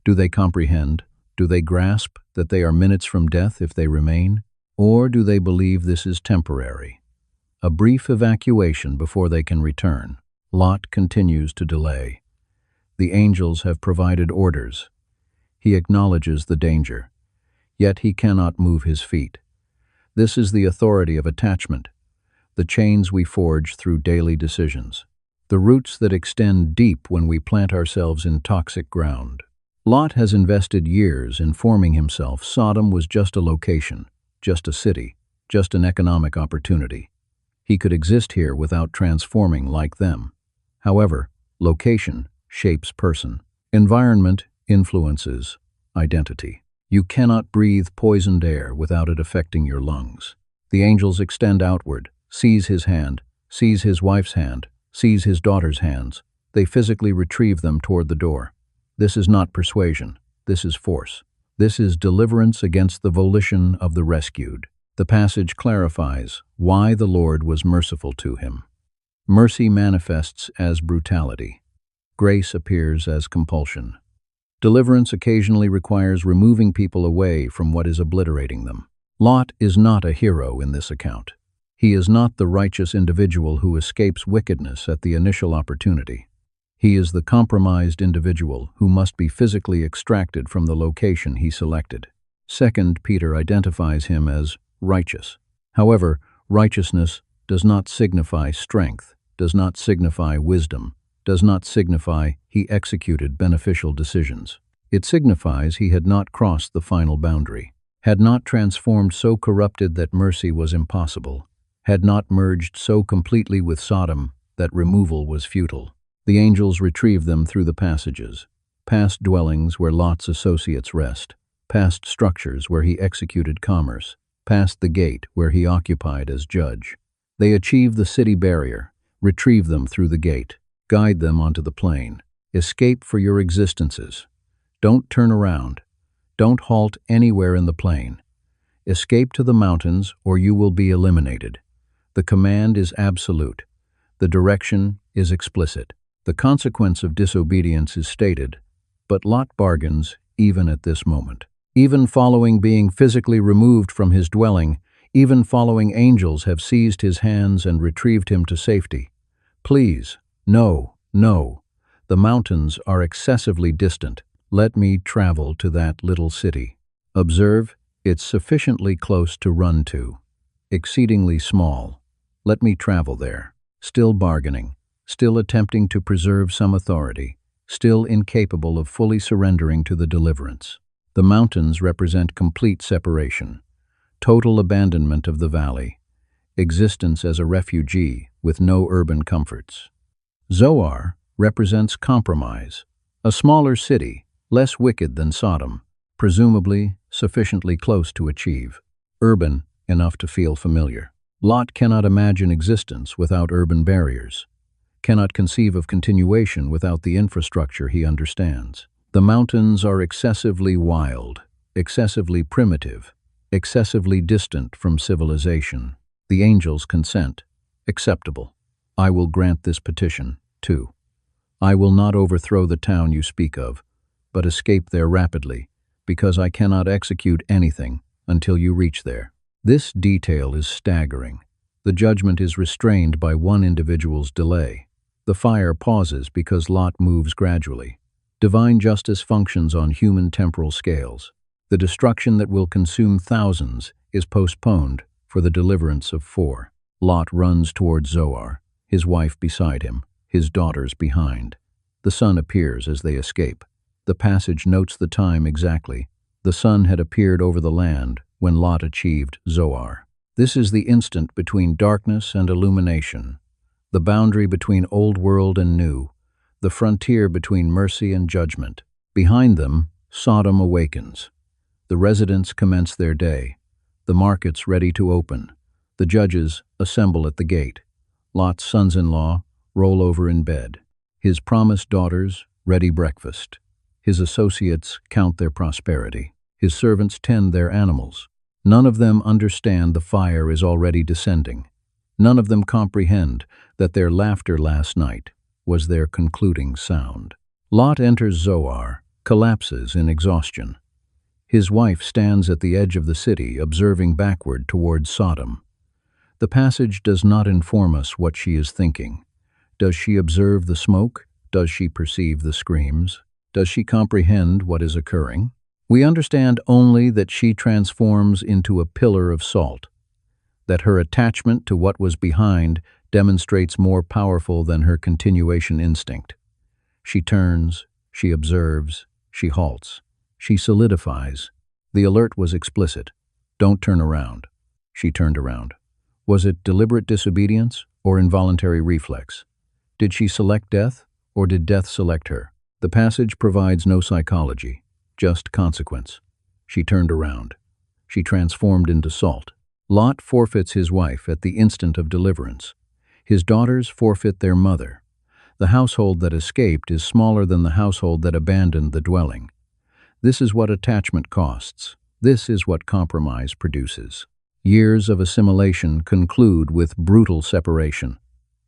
Do they comprehend? Do they grasp that they are minutes from death if they remain? Or do they believe this is temporary? A brief evacuation before they can return. Lot continues to delay. The angels have provided orders. He acknowledges the danger, yet he cannot move his feet. This is the authority of attachment, the chains we forge through daily decisions, the roots that extend deep when we plant ourselves in toxic ground. Lot has invested years in forming himself. Sodom was just a location, just a city, just an economic opportunity. He could exist here without transforming like them. However, location shapes person. Environment influences identity. You cannot breathe poisoned air without it affecting your lungs. The angels extend outward, seize his hand, seize his wife's hand, seize his daughter's hands. They physically retrieve them toward the door. This is not persuasion. This is force. This is deliverance against the volition of the rescued. The passage clarifies why the Lord was merciful to him. Mercy manifests as brutality. Grace appears as compulsion. Deliverance occasionally requires removing people away from what is obliterating them. Lot is not a hero in this account. He is not the righteous individual who escapes wickedness at the initial opportunity. He is the compromised individual who must be physically extracted from the location he selected. 2 Peter identifies him as righteous. However, righteousness does not signify strength, does not signify wisdom, does not signify he executed beneficial decisions. It signifies he had not crossed the final boundary, had not transformed so corrupted that mercy was impossible, had not merged so completely with Sodom that removal was futile. The angels retrieve them through the passages, past dwellings where Lot's associates rest, past structures where he executed commerce, past the gate where he occupied as judge. They achieve the city barrier, retrieve them through the gate, guide them onto the plain. Escape for your existences. Don't turn around. Don't halt anywhere in the plain. Escape to the mountains or you will be eliminated. The command is absolute. The direction is explicit. The consequence of disobedience is stated, but Lot bargains even at this moment. Even following being physically removed from his dwelling, even following angels have seized his hands and retrieved him to safety. Please, no, no. The mountains are excessively distant. Let me travel to that little city. Observe, it's sufficiently close to run to. Exceedingly small. Let me travel there. Still bargaining, still attempting to preserve some authority, still incapable of fully surrendering to the deliverance. The mountains represent complete separation, total abandonment of the valley, existence as a refugee with no urban comforts. Zoar represents compromise, a smaller city, less wicked than Sodom, presumably sufficiently close to achieve, urban enough to feel familiar. Lot cannot imagine existence without urban barriers, cannot conceive of continuation without the infrastructure he understands. The mountains are excessively wild, excessively primitive, excessively distant from civilization. The angels consent. Acceptable. I will grant this petition, too. I will not overthrow the town you speak of, but escape there rapidly, because I cannot execute anything until you reach there. This detail is staggering. The judgment is restrained by one individual's delay. The fire pauses because Lot moves gradually. Divine justice functions on human temporal scales. The destruction that will consume thousands is postponed for the deliverance of 4. Lot runs toward Zoar, his wife beside him, his daughters behind. The sun appears as they escape. The passage notes the time exactly. The sun had appeared over the land when Lot achieved Zoar. This is the instant between darkness and illumination, the boundary between old world and new, the frontier between mercy and judgment. Behind them, Sodom awakens. The residents commence their day, the markets ready to open. The judges assemble at the gate. Lot's sons-in-law roll over in bed. His promised daughters ready breakfast. His associates count their prosperity. His servants tend their animals. None of them understand the fire is already descending. None of them comprehend that their laughter last night was their concluding sound. Lot enters Zoar, collapses in exhaustion. His wife stands at the edge of the city, observing backward towards Sodom. The passage does not inform us what she is thinking. Does she observe the smoke? Does she perceive the screams? Does she comprehend what is occurring? We understand only that she transforms into a pillar of salt, that her attachment to what was behind demonstrates more powerful than her continuation instinct. She turns, she observes, she halts, she solidifies. The alert was explicit. Don't turn around. She turned around. Was it deliberate disobedience or involuntary reflex? Did she select death or did death select her? The passage provides no psychology, just consequence. She turned around. She transformed into salt. Lot forfeits his wife at the instant of deliverance. His daughters forfeit their mother. The household that escaped is smaller than the household that abandoned the dwelling. This is what attachment costs. This is what compromise produces. Years of assimilation conclude with brutal separation.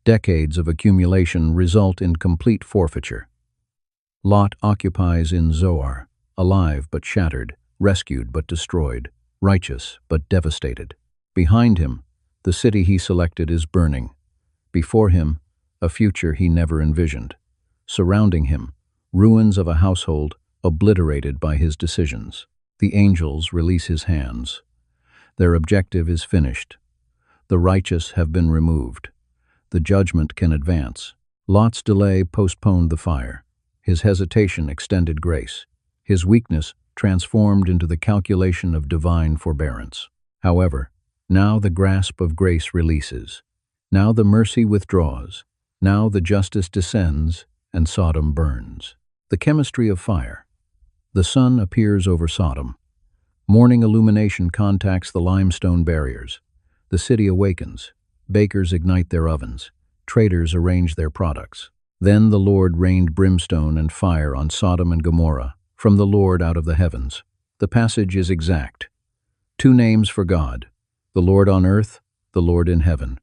Decades of accumulation result in complete forfeiture. Lot occupies in Zoar, alive but shattered, rescued but destroyed, righteous but devastated. Behind him, the city he selected is burning. Before him, a future he never envisioned. Surrounding him, ruins of a household obliterated by his decisions. The angels release his hands. Their objective is finished. The righteous have been removed. The judgment can advance. Lot's delay postponed the fire. His hesitation extended grace. His weakness transformed into the calculation of divine forbearance. However, now the grasp of grace releases. Now the mercy withdraws. Now the justice descends, and Sodom burns. The chemistry of fire. The sun appears over Sodom. Morning illumination contacts the limestone barriers. The city awakens. Bakers ignite their ovens. Traders arrange their products. Then the Lord rained brimstone and fire on Sodom and Gomorrah, from the Lord out of the heavens. The passage is exact. Two names for God, the Lord on earth, the Lord in heaven.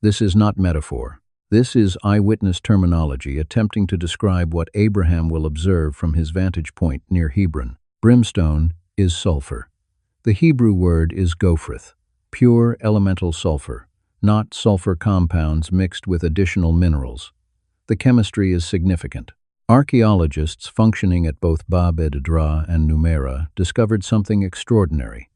This is not metaphor. This is eyewitness terminology attempting to describe what Abraham will observe from his vantage point near Hebron. Brimstone is sulfur. The Hebrew word is gophrith, pure elemental sulfur, not sulfur compounds mixed with additional minerals. The chemistry is significant. Archaeologists functioning at both Bab Edra and Numera discovered something extraordinary.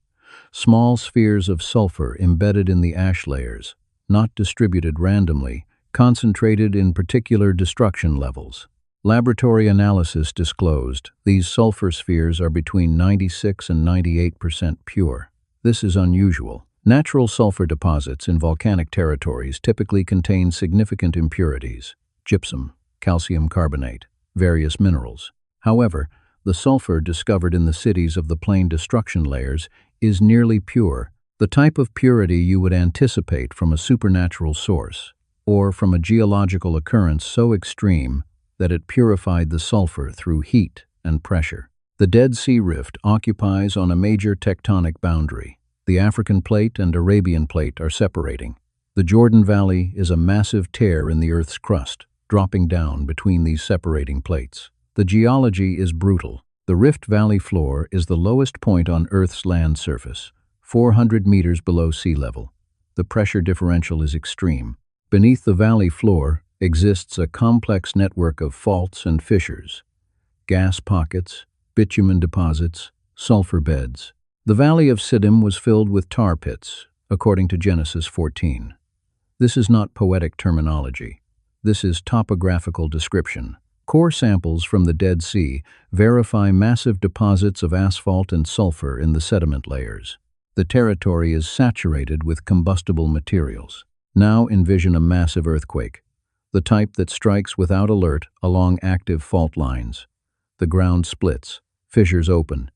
Small spheres of sulfur embedded in the ash layers, not distributed randomly, concentrated in particular destruction levels. Laboratory analysis disclosed these sulfur spheres are between 96 and 98% pure. This is unusual. Natural sulfur deposits in volcanic territories typically contain significant impurities: gypsum, calcium carbonate, various minerals. However, the sulfur discovered in the cities of the plain destruction layers is nearly pure, the type of purity you would anticipate from a supernatural source, or from a geological occurrence so extreme that it purified the sulfur through heat and pressure. The Dead Sea Rift occupies on a major tectonic boundary. The African plate and Arabian plate are separating. The Jordan Valley is a massive tear in the Earth's crust, dropping down between these separating plates. The geology is brutal. The Rift Valley floor is the lowest point on Earth's land surface, 400 meters below sea level. The pressure differential is extreme. Beneath the valley floor exists a complex network of faults and fissures, gas pockets, bitumen deposits, sulfur beds. The valley of Sodom was filled with tar pits, according to Genesis 14. This is not poetic terminology. This is topographical description. Core samples from the Dead Sea verify massive deposits of asphalt and sulfur in the sediment layers. The territory is saturated with combustible materials. Now envision a massive earthquake, the type that strikes without alert along active fault lines. The ground splits, fissures open.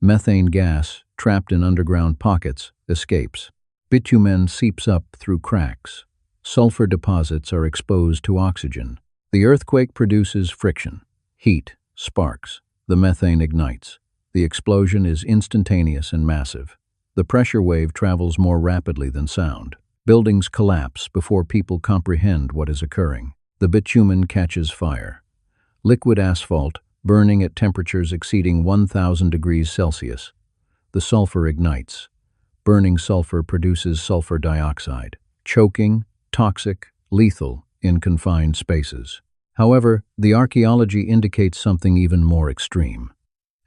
Methane gas, trapped in underground pockets, escapes. Bitumen seeps up through cracks. Sulfur deposits are exposed to oxygen. The earthquake produces friction, heat, sparks. The methane ignites. The explosion is instantaneous and massive. The pressure wave travels more rapidly than sound. Buildings collapse before people comprehend what is occurring. The bitumen catches fire. Liquid asphalt, burning at temperatures exceeding 1,000 degrees Celsius, The sulfur ignites. Burning sulfur produces sulfur dioxide, choking, toxic, lethal in confined spaces. However, the archaeology indicates something even more extreme.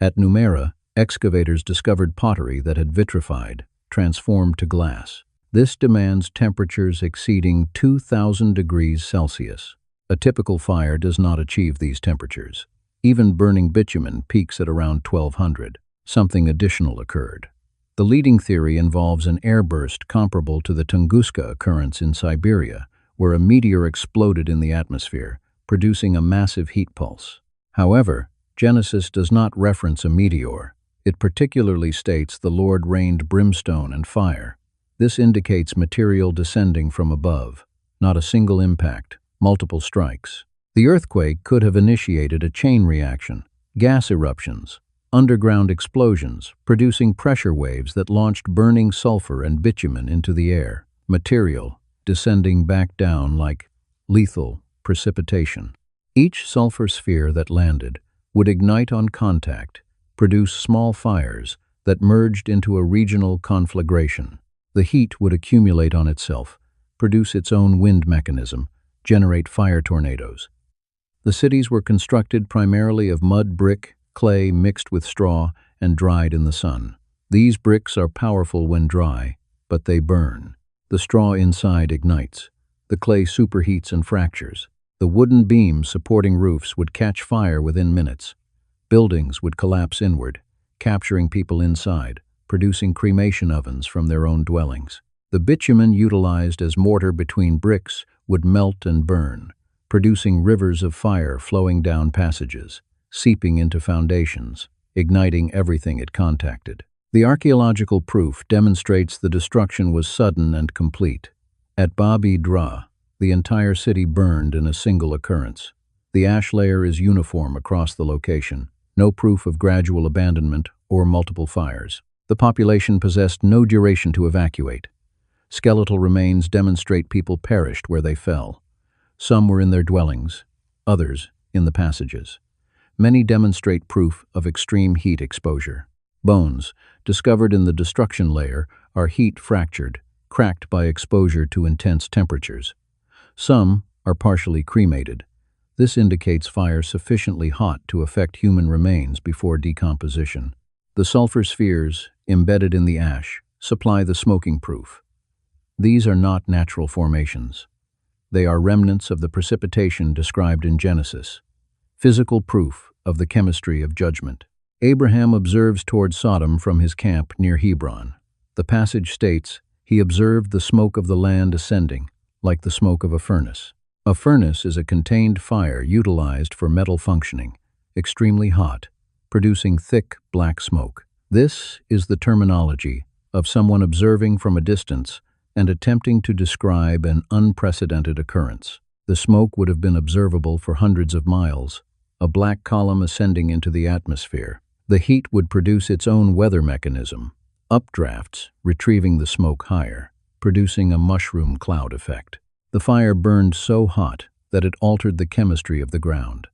At Numera, excavators discovered pottery that had vitrified, transformed to glass. This demands temperatures exceeding 2,000 degrees Celsius. A typical fire does not achieve these temperatures. Even burning bitumen peaks at around 1200. Something additional occurred. The leading theory involves an airburst comparable to the Tunguska occurrence in Siberia, where a meteor exploded in the atmosphere, producing a massive heat pulse. However, Genesis does not reference a meteor. It particularly states the Lord rained brimstone and fire. This indicates material descending from above, not a single impact, multiple strikes. The earthquake could have initiated a chain reaction, gas eruptions, underground explosions, producing pressure waves that launched burning sulfur and bitumen into the air, material descending back down like lethal precipitation. Each sulfur sphere that landed would ignite on contact, produce small fires that merged into a regional conflagration. The heat would accumulate on itself, produce its own wind mechanism, generate fire tornadoes. The cities were constructed primarily of mud brick, clay mixed with straw, and dried in the sun. These bricks are powerful when dry, but they burn. The straw inside ignites. The clay superheats and fractures. The wooden beams supporting roofs would catch fire within minutes. Buildings would collapse inward, capturing people inside, producing cremation ovens from their own dwellings. The bitumen utilized as mortar between bricks would melt and burn, producing rivers of fire flowing down passages, seeping into foundations, igniting everything it contacted. The archaeological proof demonstrates the destruction was sudden and complete. At Bab-e-Dra, the entire city burned in a single occurrence. The ash layer is uniform across the location, no proof of gradual abandonment or multiple fires. The population possessed no duration to evacuate. Skeletal remains demonstrate people perished where they fell. Some were in their dwellings, others in the passages. Many demonstrate proof of extreme heat exposure. Bones, discovered in the destruction layer, are heat fractured, cracked by exposure to intense temperatures. Some are partially cremated. This indicates fire sufficiently hot to affect human remains before decomposition. The sulfur spheres, embedded in the ash, supply the smoking proof. These are not natural formations. They are remnants of the precipitation described in Genesis, physical proof of the chemistry of judgment. Abraham observes toward Sodom from his camp near Hebron. The passage states, "He observed the smoke of the land ascending, like the smoke of a furnace." A furnace is a contained fire utilized for metal functioning, extremely hot, producing thick, black smoke. This is the terminology of someone observing from a distance and attempting to describe an unprecedented occurrence. The smoke would have been observable for hundreds of miles, a black column ascending into the atmosphere. The heat would produce its own weather mechanism, updrafts retrieving the smoke higher, producing a mushroom cloud effect. The fire burned so hot that it altered the chemistry of the ground.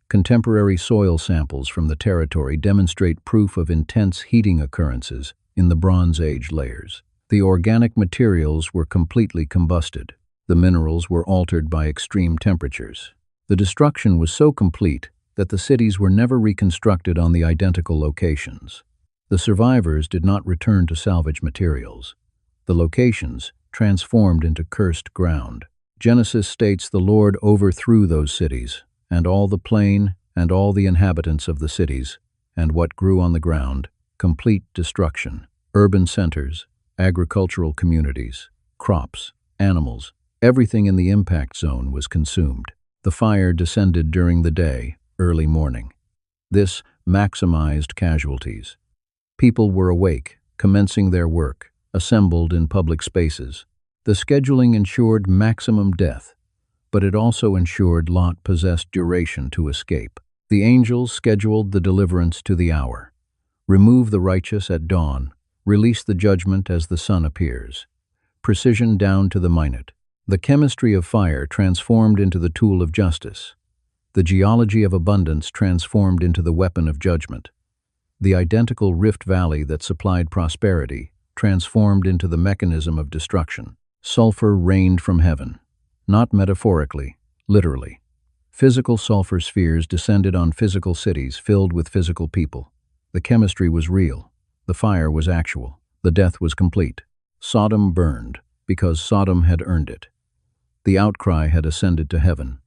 Contemporary soil samples from the territory demonstrate proof of intense heating occurrences in the Bronze Age layers. The organic materials were completely combusted. The minerals were altered by extreme temperatures. The destruction was so complete that the cities were never reconstructed on the identical locations. The survivors did not return to salvage materials. The locations transformed into cursed ground. Genesis states the Lord overthrew those cities, and all the plain, and all the inhabitants of the cities, and what grew on the ground, complete destruction. Urban centers, agricultural communities, crops, animals, everything in the impact zone was consumed. The fire descended during the day, early morning. This maximized casualties. People were awake, commencing their work, assembled in public spaces. The scheduling ensured maximum death, but it also ensured Lot possessed duration to escape. The angels scheduled the deliverance to the hour. Remove the righteous at dawn, release the judgment as the sun appears. Precision down to the minute. The chemistry of fire transformed into the tool of justice. The geology of abundance transformed into the weapon of judgment. The identical rift valley that supplied prosperity transformed into the mechanism of destruction. Sulfur rained from heaven, not metaphorically, literally. Physical sulfur spheres descended on physical cities filled with physical people. The chemistry was real. The fire was actual. The death was complete. Sodom burned because Sodom had earned it. The outcry had ascended to heaven.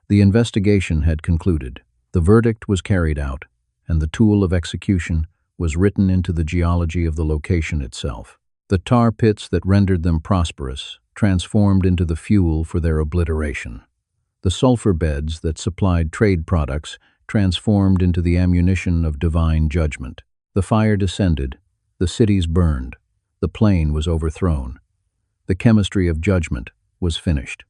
The investigation had concluded. The verdict was carried out, and the tool of execution was written into the geology of the location itself. The tar pits that rendered them prosperous transformed into the fuel for their obliteration. The sulfur beds that supplied trade products transformed into the ammunition of divine judgment. The fire descended, the cities burned, the plain was overthrown. The chemistry of judgment was finished.